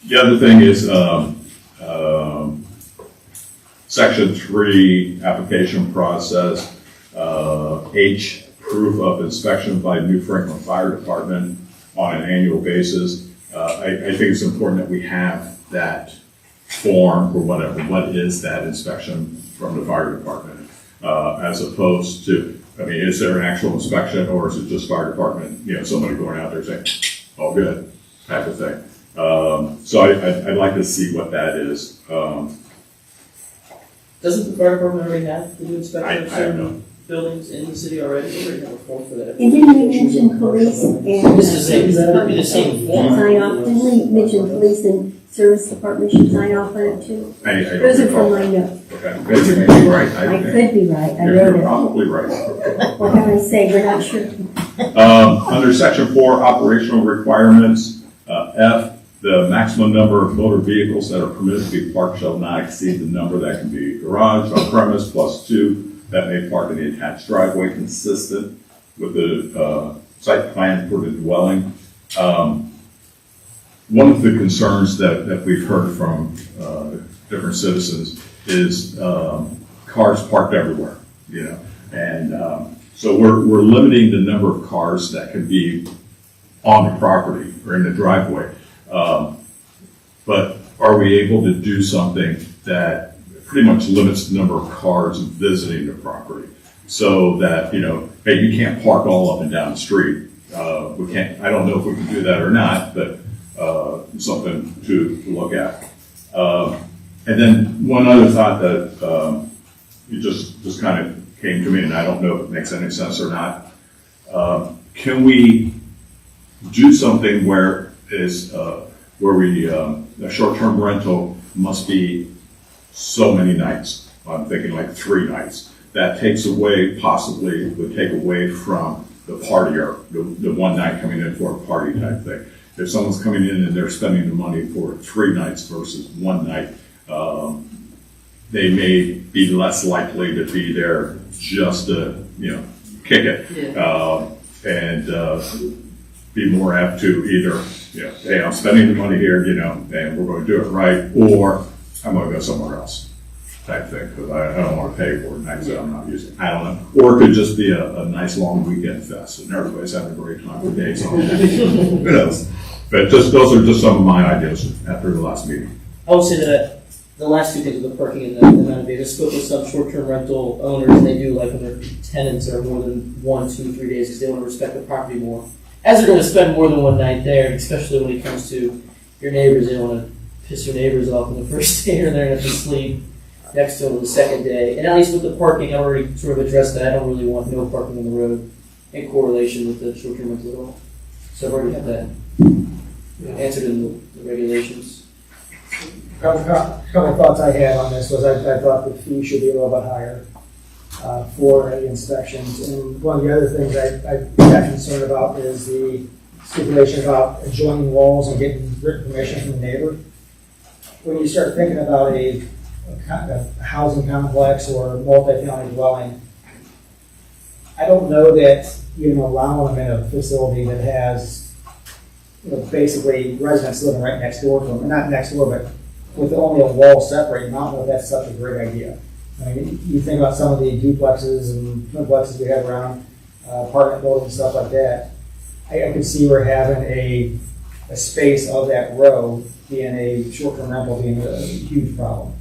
The other thing is, section 3, application process, H, proof of inspection by New Franklin Fire Department on an annual basis. I think it's important that we have that form or whatever. What is that inspection from the fire department? As opposed to, I mean, is there an actual inspection or is it just fire department, somebody going out there saying, all good, type of thing. So I'd like to see what that is. Doesn't the fire department already have to do I inspection of don't know. certain buildings in the city already? They already have a form for that. And didn't we mention police and? This is the same, that'd be the same form. Sign off, didn't we mention police and service department should sign off on it too? I don't Those are recall. from my notes. Okay, maybe you're right. I could be right, I You're wrote it. probably right. What can I say, we're not sure. Under section 4, operational requirements, F, the maximum number of motor vehicles that are permitted to be parked shall not exceed the number that can be garage on premise plus 2 that may park in the attached driveway consistent with the site plan for the dwelling. One of the concerns that we've heard from different citizens is cars parked everywhere, and so we're limiting the number of cars that can be on the property or in the driveway. But are we able to do something that pretty much limits the number of cars visiting the property so that, hey, you can't park all up and down the street. We can't, I don't know if we can do that or not, but something to look at. And then one other thought that it just kind of came to me, and I don't know if it makes any sense or not. Can we do something where a short-term rental must be so many nights? I'm thinking like 3 nights. That takes away, possibly would take away from the partier, the one night coming in for a party type thing. If someone's coming in and they're spending the money for 3 nights versus 1 night, they may be less likely to be there just to, kick it. And be more apt to either, hey, I'm spending the money here, and we're going to do it right, or I'm going to go somewhere else type thing, because I don't want to pay for nights that I'm not using. I don't know. Or it could just be a nice long weekend fest, and everybody's having a great time for days on end. Who knows? But those are just some of my ideas after the last meeting. I would say that the last 2 things with the parking and the amount of data, spoke with some short-term rental owners, and they do like when their tenants are more than 1, 2, 3 days because they want to respect the property more. As they're going to spend more than 1 night there, especially when it comes to your neighbors, they don't want to piss your neighbors off on the first day, or they're going to have to sleep next to them on the second day. And at least with the parking, I already sort of addressed that. I don't really want no parking on the road in correlation with the short-term rental at all. So I've already had that answered in the regulations. Couple of thoughts I had on this was I thought the fee should be a little bit higher for the inspections. And one of the other things I got concerned about is the stipulation about adjoining walls and getting written permission from the neighbor. When you start thinking about a housing complex or a multi-family dwelling, I don't know that you allow them in a facility that has basically residents living right next door to them, not next door, but with only a wall separating. I don't know if that's such a great idea. I mean, you think about some of the duplexes and triplexes we have around apartment buildings and stuff like that. I could see we're having a space of that row being a short-term rental being a huge problem,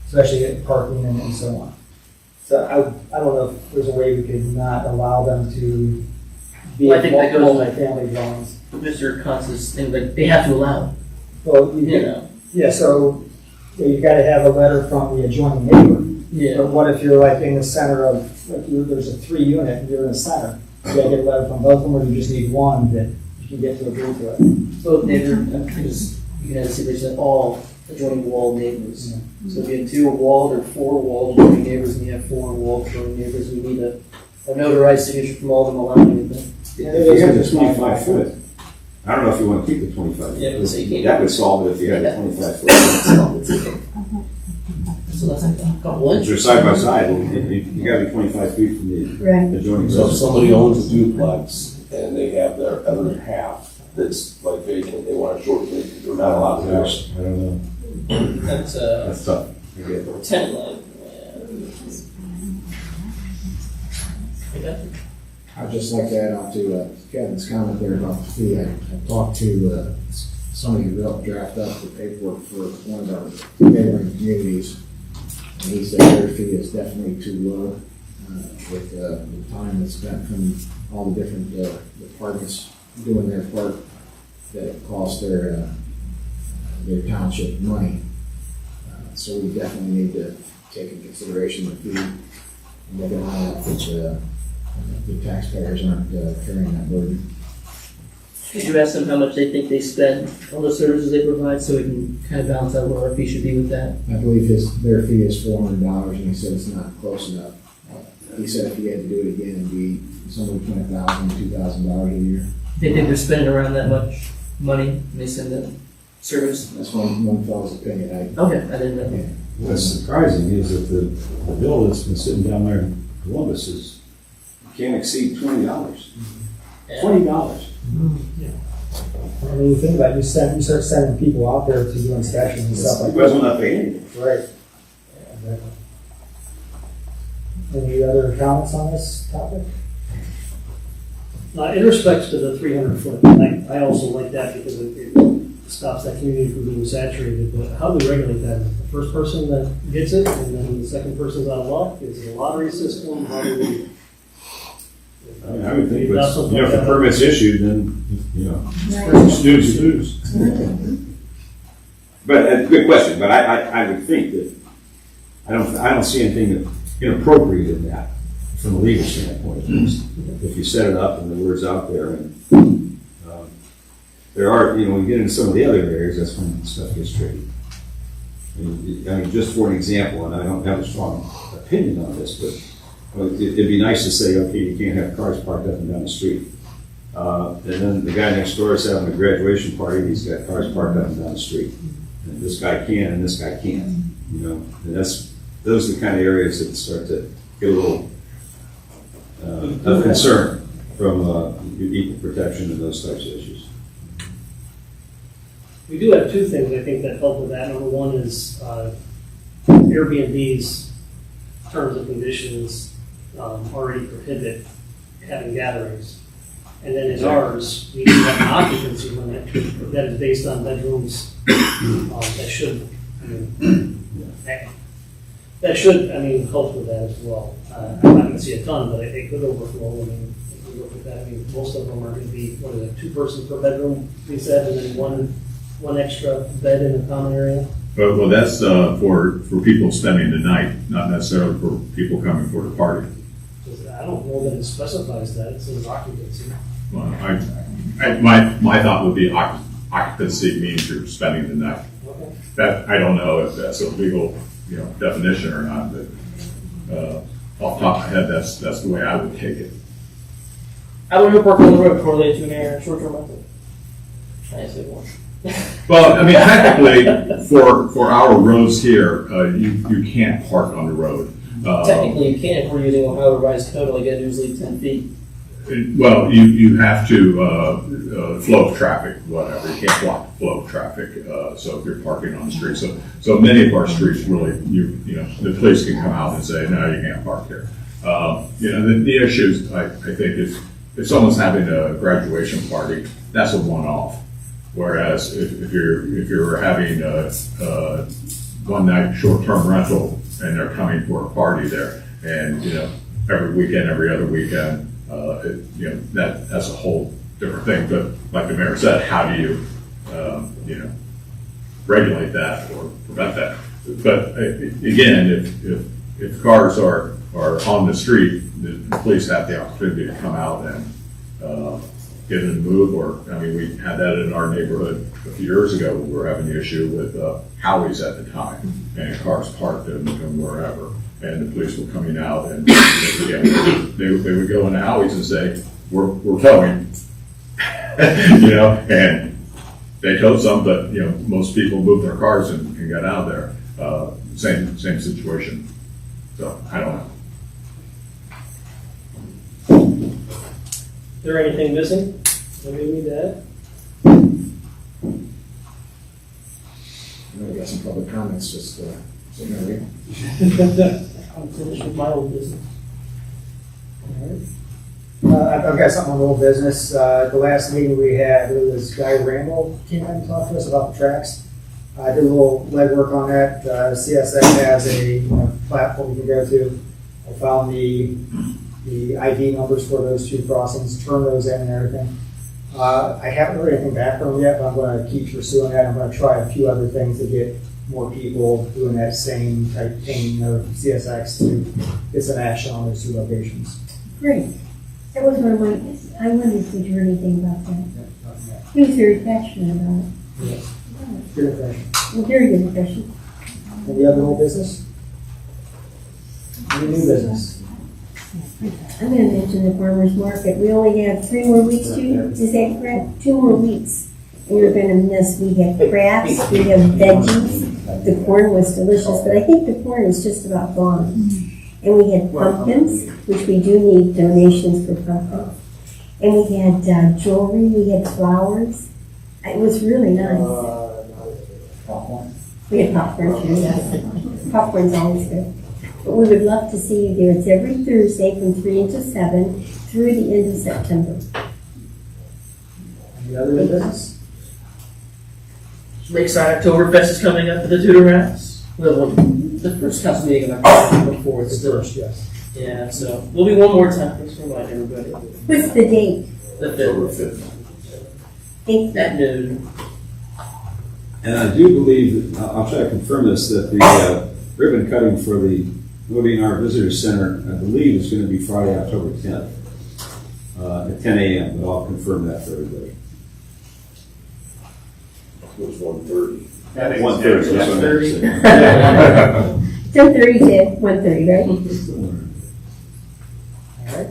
especially at parking and so on. So I don't know if there's a way we could not allow them to be Well, I think that goes multi-family dwellings. Mr. Constance thing, like they have to allow it. Well, yeah, so you've got to have a letter from the adjoining neighbor. Yeah. But what if you're like in the center of, there's a 3-unit and you're in the center? You got to get a letter from both of them, or you just need one that you can get to agree to it? Both neighbors, because you can have a situation that all adjoining wall neighbors. Yeah. So if you have 2 walled or 4 walled adjoining neighbors, and you have 4 walled adjoining neighbors, we need a notarized signature from all of them allowing it. Yeah, If you have the 25 foot, I don't know if you want to keep the 25 Yeah, foot. so you can't- That would solve it if you had a 25 foot. That would solve it. So that's like a couple inches. They're side by side, you gotta be 25 feet from the Right. adjoining. So if somebody owns a duplex and they have their other half that's like vacant, they want to shorten it, they're not allowed to do it. Gosh, I don't know. That's, That's tough. I get it. 10 line. Okay. I'd just like to add on to Kevin's comment there about the fee. I talked to somebody who helped draft up the paperwork for one of our neighboring communities, and he said their fee is definitely too low with the time that's spent from all the different departments doing their part, that it costs their township money. So we definitely need to take into consideration the fee and look at how the taxpayers aren't carrying that burden. Could you ask them how much they think they spend on the services they provide, so we can kind of balance out what our fee should be with that? I believe their fee is $400, and he said it's not close enough. He said if he had to do it again, it'd be somewhere between $1,000 and $2,000 a year. They think they're spending around that much money when they send the service? That's one fellow's opinion. Okay, I didn't know. Yeah. What's surprising is that the bill that's been sitting down there in Columbus is, can't exceed $20. $20. I mean, you think about it, you start sending people out there to do inspections and stuff like You guys will that. not pay anything. Right. Yeah, exactly. Any other comments on this topic? In respects to the 300 foot, I also like that because it stops that community from being saturated, but how do we regulate that? The first person that gets it, and then the second person's out of luck? Is it a lottery system? How do we? I would think, but, if the permit's issued, then, snooze, you lose. But, good question, but I would think that, I don't see anything inappropriate in that, from a legal standpoint, at least. If you set it up and the word's out there, and, there are, when you get into some of the other areas, that's when stuff gets tricky. I mean, just for an example, and I don't have a strong opinion on this, but it'd be nice to say, okay, you can't have cars parked up and down the street. And then the guy next door is having a graduation party, he's got cars parked up and down the street. And this guy can, and this guy can't, and those are the kind of areas that start to get a little of concern from equal protection and those types of issues. We do have two things I think that help with that. Number one is Airbnb's terms and conditions already prohibit having gatherings. And then in ours, we do have an occupancy limit that is based on bedrooms that should help with that as well. I'm not going to see a ton, but it could overflow. If we look at that, most of them are going to be, 2 persons per bedroom, we said, and then one extra bed in a common area. Well, that's for people spending the night, not necessarily for people coming for the party. I don't know that it specifies that, it says occupancy. Well, my thought would be occupancy means you're spending the night. Okay. That, I don't know if that's a legal, definition or not, but off the top of my head, that's the way I would take it. I would report on the road correlated to an area short-term rental. I say one. Well, technically, for our roads here, you can't park on the road. Technically, you can if we're using Ohio Revised Code, like usually 10 feet. Well, you have to flow of traffic, whatever. You can't block the flow of traffic. So if you're parking on the street, so many of our streets really, the police can come out and say, no, you can't park here. The issues I think is if someone's having a graduation party, that's a one-off. Whereas if you're having a one night short-term rental and they're coming for a party there, and every weekend, every other weekend, that's a whole different thing. But like the mayor said, how do you regulate that or prevent that? But again, if cars are on the street, the police have the opportunity to come out and get them to move, or, we had that in our neighborhood a few years ago. We were having the issue with Howie's at the time, and cars parked and wherever, and the police were coming out, and they would go into Howie's and say, we're towing, and they towed some, but, most people moved their cars and got out of there. Same situation. So, I don't know. Is there anything missing that we need to add? I know we got some public comments, just, sitting there waiting. I'm finished with my old business. I've got something on old business. The last meeting we had, it was Guy Randall came in and talked to us about the tracks. I did a little legwork on that. CSX has a platform you can go to. I found the ID numbers for those two crossings, turn those in and everything. I haven't heard anything back from them yet, but I'm going to keep pursuing that. I'm going to try a few other things to get more people doing that same type thing of CSX to get some action on those two locations. Great. That was one of my, I wondered if you'd heard anything about that. He was very passionate about it. Yes. Good impression. Well, very good impression. Any other old business? Any new business? I'm going to mention the farmer's market. We only have 3 more weeks, is that correct? 2 more weeks. And we're going to miss, we have crafts, we have veggies. The corn was delicious, but I think the corn is just about gone. And we had pumpkins, which we do need donations for pumpkins. And we had jewelry, we had flowers. It was really nice. We had popcorn too, yes. Popcorn's always good. But we would love to see you there. It's every Thursday from 3 until 7 through the end of September. Any other new business? Lakeside Oktoberfest is coming up for the Tudor Rats. We'll have the first council meeting in October before it's still. Yes. Yeah, so we'll be one more time. Let's remind everybody. What's the date? The October 5th. 5th. At noon. And I do believe, I'll try to confirm this, that the ribbon cutting for the ODNR Visitor Center, I believe, is going to be Friday, October 10th, at 10 a.m., but I'll confirm that for everybody. It was 1:30. I think 1:30, that's what I meant to say. 10:30 to 1:30, right? All right.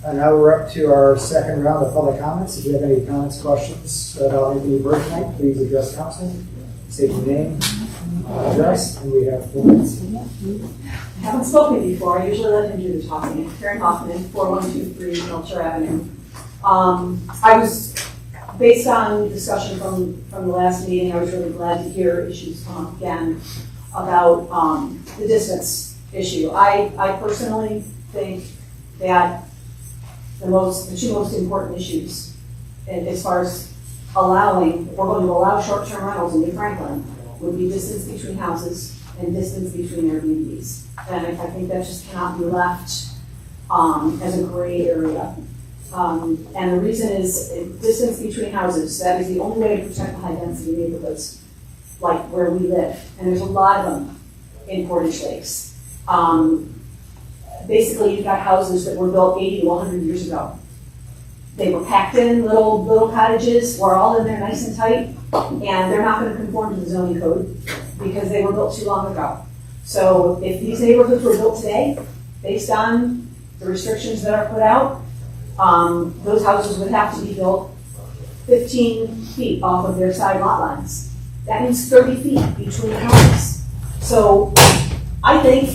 And now we're up to our second round of public comments. If you have any comments, questions about anything you've heard tonight, please address council. State your name, address, and we have 4 minutes. Haven't spoken before. I usually let him do the talking. Karen Hoffman, 4123 Melcher Avenue. I was, based on discussion from the last meeting, I was really glad to hear issues come up again about the distance issue. I personally think that the two most important issues, and as far as allowing, if we're going to allow short-term rentals in New Franklin, would be distance between houses and distance between Airbnbs. And I think that just cannot be left as a gray area. And the reason is distance between houses. That is the only way to protect the high-density neighborhoods, like where we live. And there's a lot of them in Portage Lakes. Basically, you've got houses that were built 80 to 100 years ago. They were packed in little cottages. We're all in there nice and tight, and they're not going to conform to the zoning code because they were built too long ago. So if these neighborhoods were built today, based on the restrictions that are put out, those houses would have to be built 15 feet off of their side lot lines. That means 30 feet between houses. So I think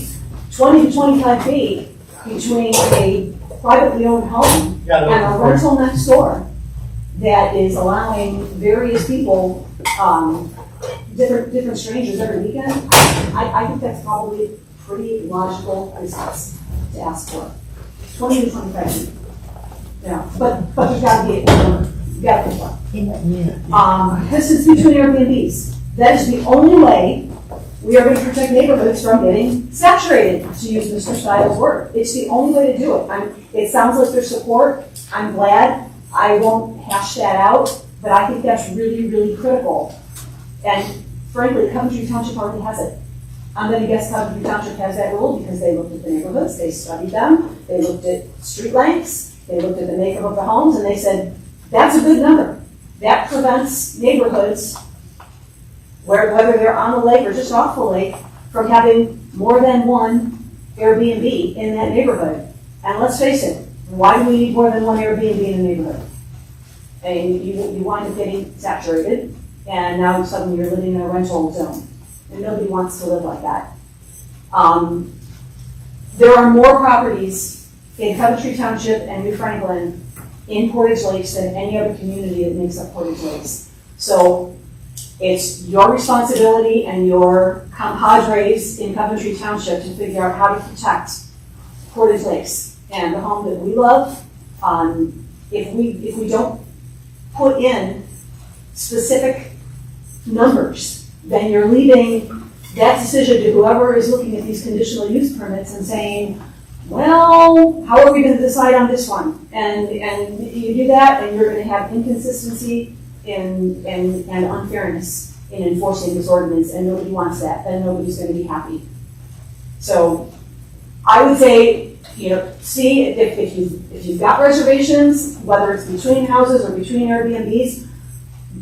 20 to 25 feet between a privately owned home and a rental next door that is allowing various people, different strangers every weekend, I think that's probably a pretty logical distance to ask for. 20 to 25 feet. Yeah, but you've got to be able to, you've got to pick one. Distance between Airbnbs. That is the only way we are going to protect neighborhoods from getting saturated, to use Mr. Stiles' word. It's the only way to do it. It sounds like there's support. I'm glad. I won't hash that out, but I think that's really, really critical. And frankly, Coventry Township already has it. I'm going to guess Coventry Township has that rule because they looked at the neighborhoods, they studied them, they looked at street lengths, they looked at the makeup of the homes, and they said, that's a good number. That prevents neighborhoods, whether they're on the lake or just off the lake, from having more than one Airbnb in that neighborhood. And let's face it, why do we need more than one Airbnb in a neighborhood? And you wind up getting saturated, and now suddenly you're living in a rental zone. And nobody wants to live like that. There are more properties in Coventry Township and New Franklin in Portage Lakes than any other community that makes up Portage Lakes. So It's your responsibility and your compadres in Coventry Township to figure out how to protect Portage Lakes and the home that we love. If we don't put in specific numbers, then you're leaving that decision to whoever is looking at these conditional use permits and saying, well, how are we going to decide on this one? And you do that, and you're going to have inconsistency and unfairness in enforcing this ordinance, and nobody wants that. Then nobody's going to be happy. So I would say, see if you've got reservations, whether it's between houses or between Airbnbs,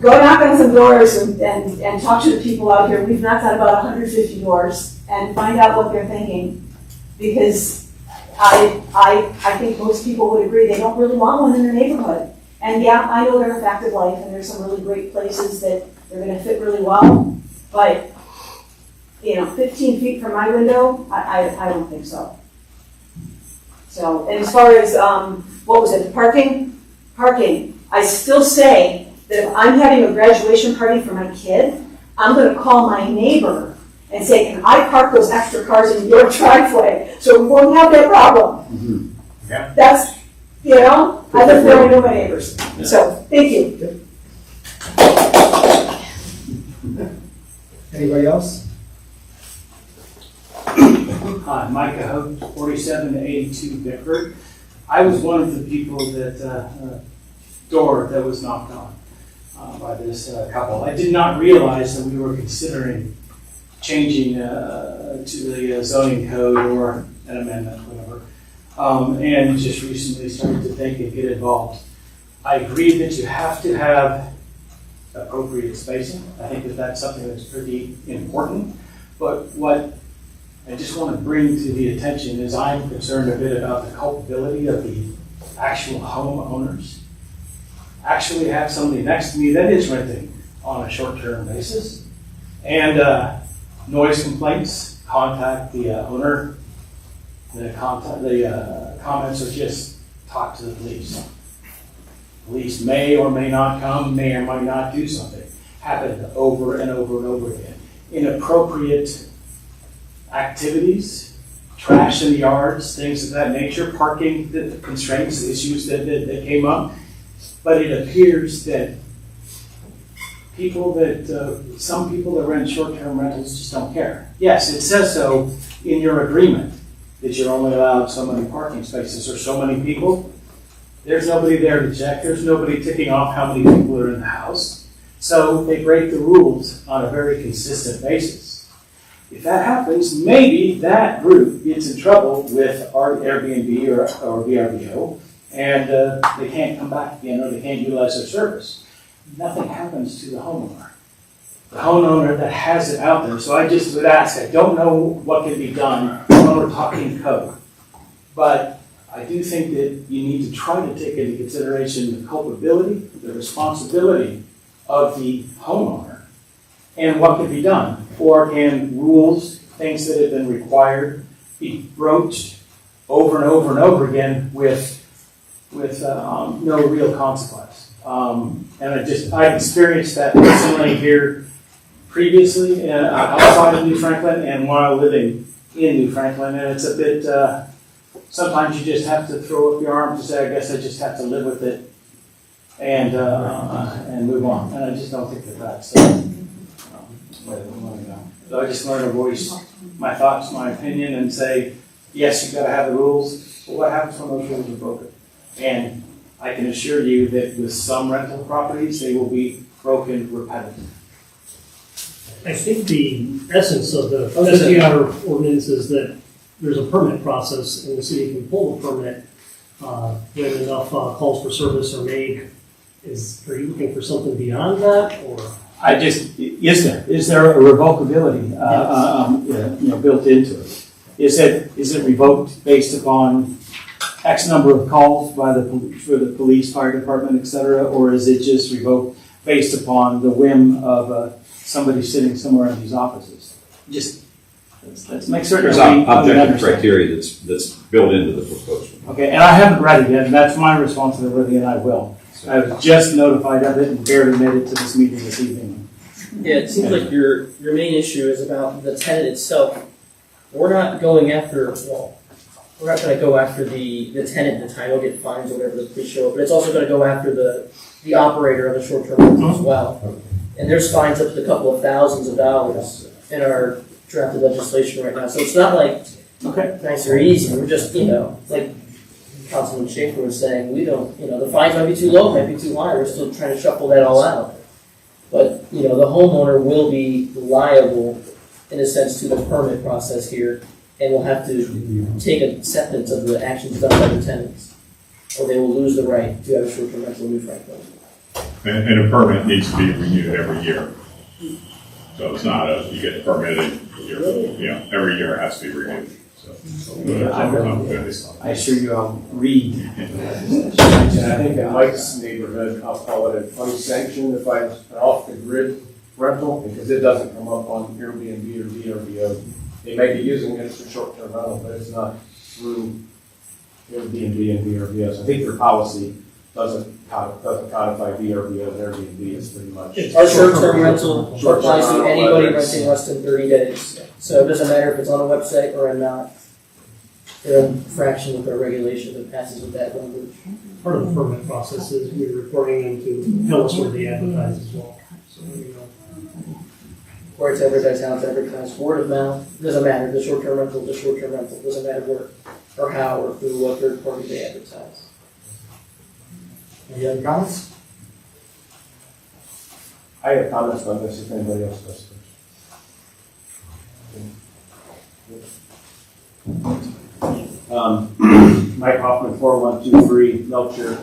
go knock on some doors and talk to the people out here. We've knocked on about 150 doors and find out what they're thinking, because I think most people would agree they don't really want one in their neighborhood. And yeah, I know they're a fact of life, and there's some really great places that they're going to fit really well, but 15 feet from my window, I don't think so. So, and as far as what was it, parking, I still say that if I'm having a graduation party for my kid, I'm going to call my neighbor and say, can I park those extra cars in your driveway so we won't have that problem? Mm-hmm. Yeah. That's, I live where I know my neighbors. Yeah. So, thank you. Anybody else? Hi, Micah Hope, 47 to 82 Bickford. I was one of the people that door that was knocked on by this couple. I did not realize that we were considering changing to the zoning code or an amendment, whatever, and just recently started to think and get involved. I agree that you have to have appropriate spacing. I think that that's something that's pretty important. But what I just want to bring to the attention is I'm concerned a bit about the culpability of the actual homeowners. Actually have somebody next to me that is renting on a short-term basis, and noise complaints, contact the owner. The comments are just talk to the police. Police may or may not come, may or may not do something. Happened over and over and over again. Inappropriate activities, trash in the yards, things of that nature, parking the constraints, issues that came up. But it appears that some people that rent short-term rentals just don't care. Yes, it says so in your agreement that you're only allowed so many parking spaces or so many people. There's nobody there to check. There's nobody ticking off how many people are in the house. So they break the rules on a very consistent basis. If that happens, maybe that group gets in trouble with our Airbnb or VRBO, and they can't come back again, or they can't utilize their service. Nothing happens to the homeowner. The homeowner that has it out there. So I just would ask, I don't know what can be done when we're talking code, but I do think that you need to try to take into consideration the culpability, the responsibility of the homeowner, and what can be done. Or can rules, things that have been required, be broached over and over and over again with no real consequence. And I've experienced that personally here previously outside of New Franklin and while living in New Franklin, and it's a bit, sometimes you just have to throw up your arms and say, I guess I just have to live with it and move on. And I just don't think that that's the way that we want to go. So I just learned to voice my thoughts, my opinion, and say, yes, you've got to have the rules, but what happens when those rules are broken? And I can assure you that with some rental properties, they will be broken repetitively. I think the essence of the SDR ordinance is that there's a permit process, and the city can pull a permit when enough calls for service are made. Are you looking for something beyond that, or? Is there a revocability built into it? Is it revoked based upon X number of calls for the police, fire department, et cetera, or is it just revoked based upon the whim of somebody sitting somewhere in these offices? Just let's make certain. There's objective criteria that's built into the proposal. Okay, and I haven't read it yet, and that's my responsibility, and I will. I was just notified of it and barely made it to this meeting this evening. Yeah, it seems like your main issue is about the tenant itself. We're not going after, well, we're not gonna go after the tenant in the time, he'll get fines or whatever the police show, but it's also gonna go after the operator of the short-term rental as well. And there's fines up to a couple of thousands of dollars in our drafted legislation right now, so it's not like nice or easy, we're just, like Councilman Schaefer was saying, we don't, the fines might be too low, might be too high, we're still trying to shuffle that all out. But, the homeowner will be liable, in a sense, to the permit process here, and will have to take acceptance of the actions done by the tenants, or they will lose the right to have a short-term rental in New Franklin. And a permit needs to be renewed every year. So it's not you get permitted, every year it has to be renewed. I assure you I'll read. And I think in Mike's neighborhood, I'll call it an unsanctioned, if I an off-the-grid rental, because it doesn't come up on Airbnb or VRBO. They may be using it for short-term rental, but it's not through Airbnb and VRBO. So I think their policy doesn't codify VRBO and Airbnb. It's pretty much. Our short-term rental applies to anybody renting less than 30 days. So it doesn't matter if it's on a website or not. They're in fraction with our regulation that passes with that language. Part of the permit process is we're reporting them to tell us where they advertise as well. So, Where it's advertised, how it's advertised, word of mouth, doesn't matter. The short-term rental, doesn't matter where or how or through what third party they advertise. Any other comments? I have comments on this if anybody else does first. Mike Hoffman, 4123 Melcher.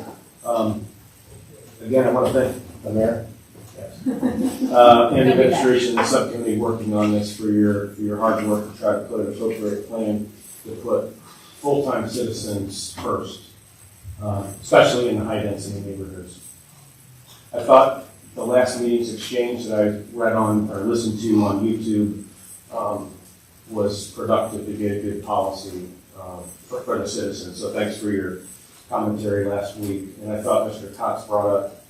Again, I want to thank the mayor and the administration and the subcommittee working on this for your hard work to try to put an appropriate plan to put full-time citizens first, especially in the high-density neighborhoods. I thought the last meeting's exchange that I read on or listened to on YouTube was productive to get a good policy for the citizens. So thanks for your commentary last week. And I thought Mr. Cox brought up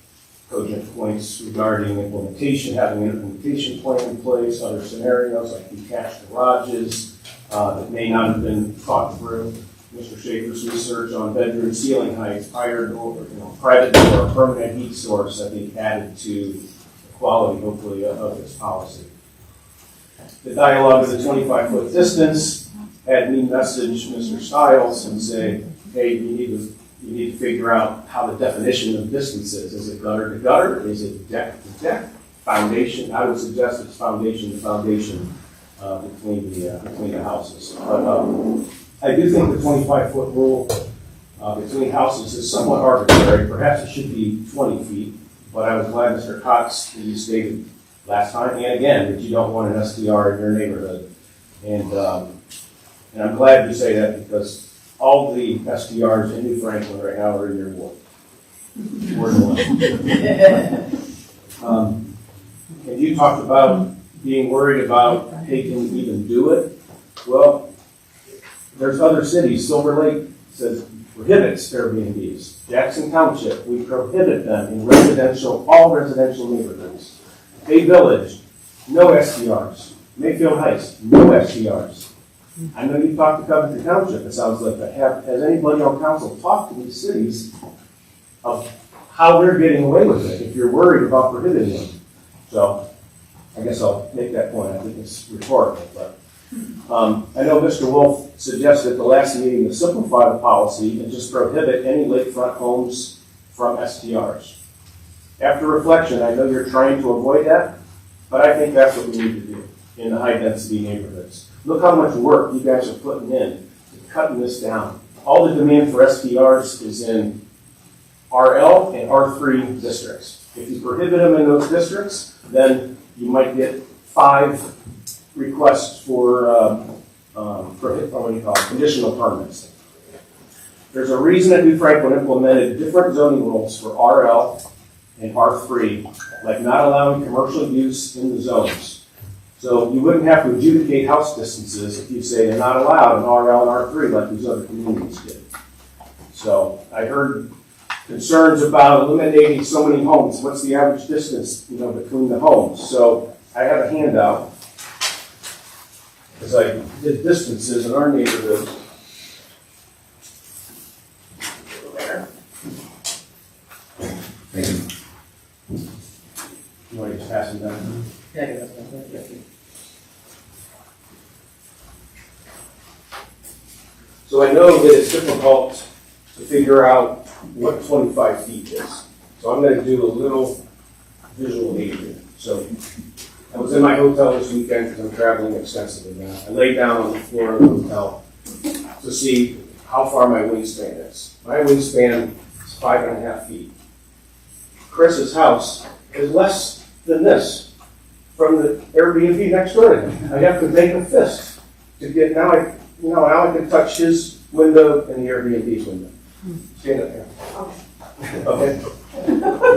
cogent points regarding implementation, having an implementation plan in place, other scenarios like detached garages that may not have been thought through. Mr. Schaefer's research on bedroom ceiling heights, private door, permanent heat source, I think added to the quality, hopefully, of this policy. The dialogue of the 25-foot distance had me message Mr. Stiles and say, hey, you need to figure out how the definition of distance is. Is it gutter to gutter? Is it deck to deck? Foundation? I would suggest it's foundation to foundation between the houses. But I do think the 25-foot rule between houses is somewhat arbitrary. Perhaps it should be 20 feet. But I was glad, Mr. Cox, that you stated last time and again that you don't want an SDR in your neighborhood. And I'm glad you say that because all the SDRs in New Franklin right now are in your ward. Ward 1. And you talked about being worried about, hey, can we even do it? Well, there's other cities. Silver Lake says prohibits Airbnbs. Jackson Township, we prohibit them in all residential neighborhoods. Bay Village, no SDRs. Mayfield Heights, no SDRs. I know you talked to Covington Township, it sounds like, but has anybody on council talked to these cities of how they're getting away with it if you're worried about prohibiting them? So I guess I'll make that point. I think it's rhetorical, but I know Mr. Wolf suggested at the last meeting to simplify the policy and just prohibit any lakefront homes from STRs. After reflection, I know you're trying to avoid that, but I think that's what we need to do in the high-density neighborhoods. Look how much work you guys are putting in to cutting this down. All the demand for STRs is in RL and R3 districts. If you prohibit them in those districts, then you might get 5 requests for conditional permits. There's a reason that New Franklin implemented different zoning rules for RL and R3, like not allowing commercial use in the zones. So you wouldn't have to adjudicate house distances if you say they're not allowed in RL and R3 like these other communities did. So I heard concerns about eliminating so many homes. What's the average distance, between the homes? So I have a handout, because I did distances in our neighborhood. There. Thank you. You want to just pass them down? Yeah, I got that. Thank you. So I know that it's difficult to figure out what 25 feet is. So I'm going to do a little visual aid here. So I was in my hotel this weekend because I'm traveling extensively now. I laid down on the floor of the hotel to see how far my wingspan is. My wingspan is 5.5 feet. Chris's house is less than this from the Airbnb next door to him. I have to make a fist to get, now I can touch his window and the Airbnb's window. Stand up here. Okay.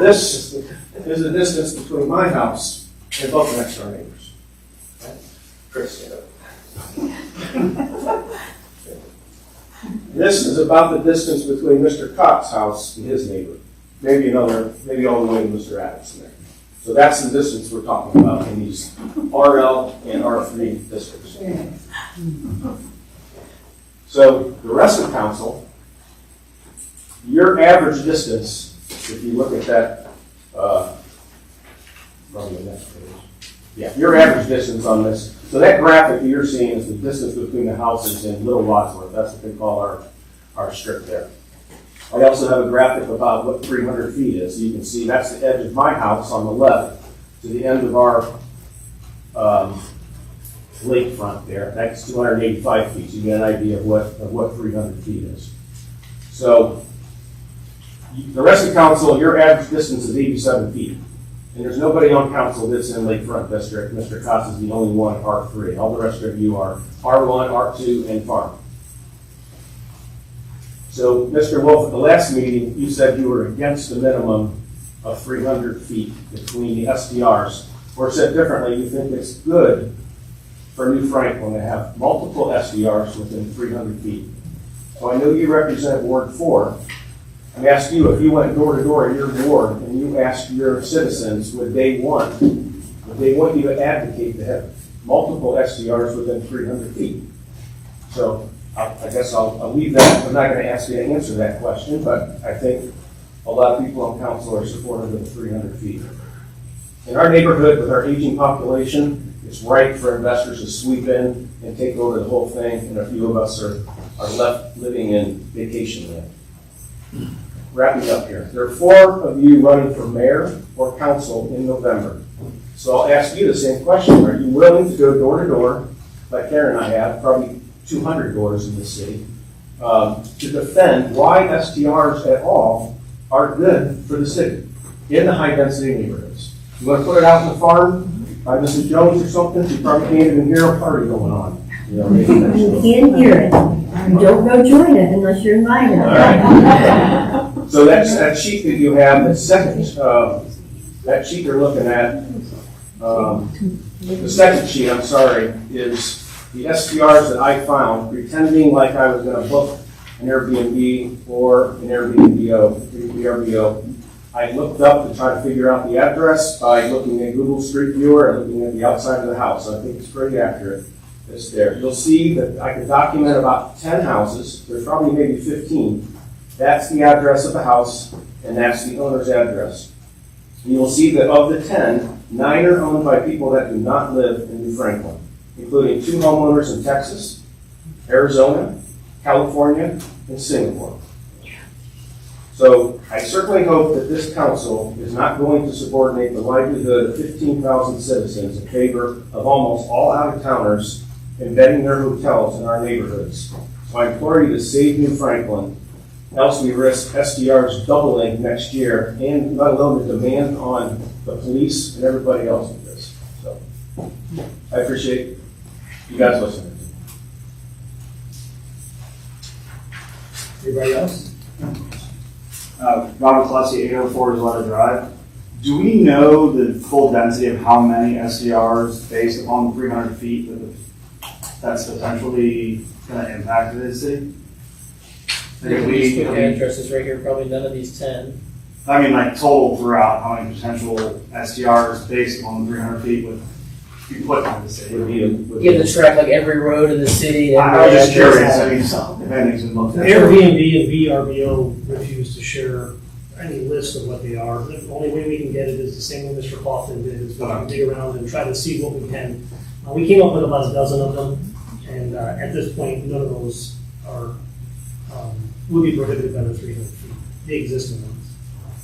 This is the distance between my house and both next door neighbors. Chris, stand up. This is about the distance between Mr. Cox's house and his neighbor. Maybe all the way to Mr. Adams there. So that's the distance we're talking about in these RL and R3 districts. So the rest of council, your average distance, if you look at that, probably the next page. Yeah, your average distance on this. So that graphic that you're seeing is the distance between the houses in Little Wadsworth. That's what they call our strip there. I also have a graphic about what 300 feet is. So you can see that's the edge of my house on the left to the end of our lakefront there. That's 285 feet. So you get an idea of what 300 feet is. So the rest of council, your average distance is 87 feet. And there's nobody on council that's in Lakefront District. Mr. Cox is the only one, R3. All the rest of you are R1, R2, and farm. So, Mr. Wolf, at the last meeting, you said you were against the minimum of 300 feet between the SDRs. Or said differently, you think it's good for New Franklin to have multiple SDRs within 300 feet. So I know you represent Ward 4. I'm asking you, if you went door to door in your ward and you asked your citizens, would they want you to advocate to have multiple SDRs within 300 feet? So I guess I'll leave that. I'm not going to ask you to answer that question, but I think a lot of people on council are supportive of 300 feet. In our neighborhood, with our aging population, it's right for investors to sweep in and take over the whole thing, and a few of us are left living in vacation land. Wrapping up here, there are 4 of you running for mayor or council in November. So I'll ask you the same question. Are you willing to go door to door, like Karen and I have, probably 200 doors in this city, to defend why STRs at all are good for the city in the high density neighborhoods? You want to put it out in the farm by Mrs. Jones or something? You probably can't even hear a party going on. You can't hear it. Don't go join it unless you're invited. All right. So that sheet that you have, that second, that sheet you're looking at, the second sheet, I'm sorry, is the STRs that I found, pretending like I was going to book an Airbnb or an VRBO. I looked up to try to figure out the address by looking at Google Street Viewer and looking at the outside of the house. I think it's pretty accurate. It's there. You'll see that I can document about 10 houses. There's probably maybe 15. That's the address of the house, and that's the owner's address. And you'll see that of the 10, 9 are owned by people that do not live in New Franklin, including 2 homeowners in Texas, Arizona, California, and Singapore. So I certainly hope that this council is not going to subordinate the livelihood of 15,000 citizens in favor of almost all out-of-towners embedding their hotels in our neighborhoods. So I implore you to save New Franklin, else we risk SDRs doubling next year, and let alone the demand on the police and everybody else with this. So I appreciate you guys listening. Anybody else? Robert Klesse, 804 Isleta Drive. Do we know the full density of how many SDRs based upon 300 feet that's potentially going to impact the city? These quick addresses right here, probably none of these 10. I mean, like total throughout, how many potential SDRs based on 300 feet with be put on the city? Would be, would Give be, the track like every road in the city. I was just every curious, address. I mean, if anything's been looked at. Airbnb and VRBO refuse to share any list of what they are. The only way we can get it is the same way Mr. Kaufman did, is we can dig around and try to see what we can. We came up with about a dozen of them, and at this point, none of those are, would be prohibited by the 300 feet, the existing ones.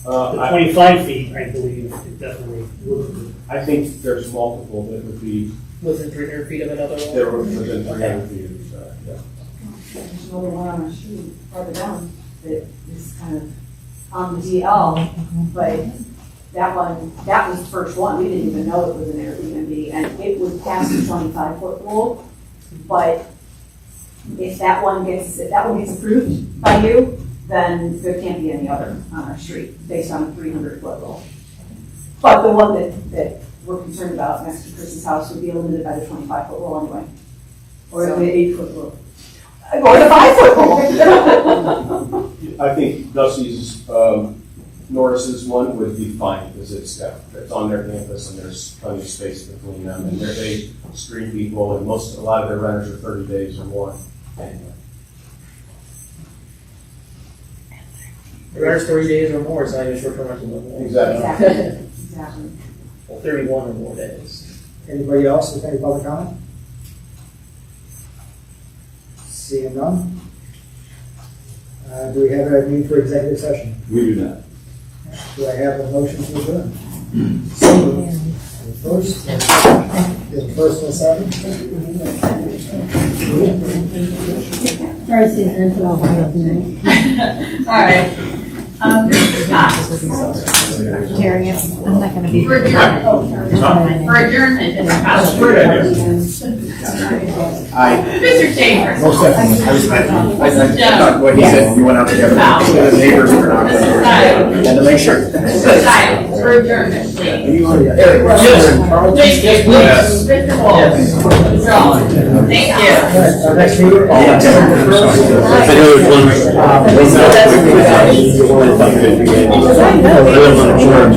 The 25 feet, I believe, it definitely would be. I think there's multiple that would be, Within 300 feet of another one? that were within 300 feet of each other, yeah. There's another one on our street farther down that is kind of on the DL, but that one, that was the first one. We didn't even know it was an Airbnb, and it would pass the 25-foot rule. But if that one gets approved by you, then there can't be any other on our street based on a 300-foot rule. But the one that we're concerned about next to Chris's house would be limited by the 25-foot rule anyway. Or the 8-foot rule. Or the 5-foot rule. I think Dusty's, Norris's one would be fine, because it's on their campus and there's plenty of space between them, and they screen people, and a lot of their renters are 30 days or more. Anyway. The renter's 30 days or more, it's not even short-term rental. anymore. Exactly. Exactly. Well, 31 or more days. Anybody else with any public comment? Seeing none? Do we have a need for executive session? We do not. Do I have a motion to adjourn? First, and a second. First is until I'll have tonight. All right. Mr. Scott. Terry, I'm not gonna be. For adjournment. For adjournment, Mr. Scott. Great idea. Mr. Chambers. Most definitely. I thought what he Yes. said, you went out together. Wow. The neighbors were not. Mr. Stiles. Had to make sure. Mr. Stiles, for adjournment, please. Yes. Thank you, please. Mr. Walsh. Mr. Oliver. Thank you. Our next meeting. I know there's one. So that's- I live on a farm,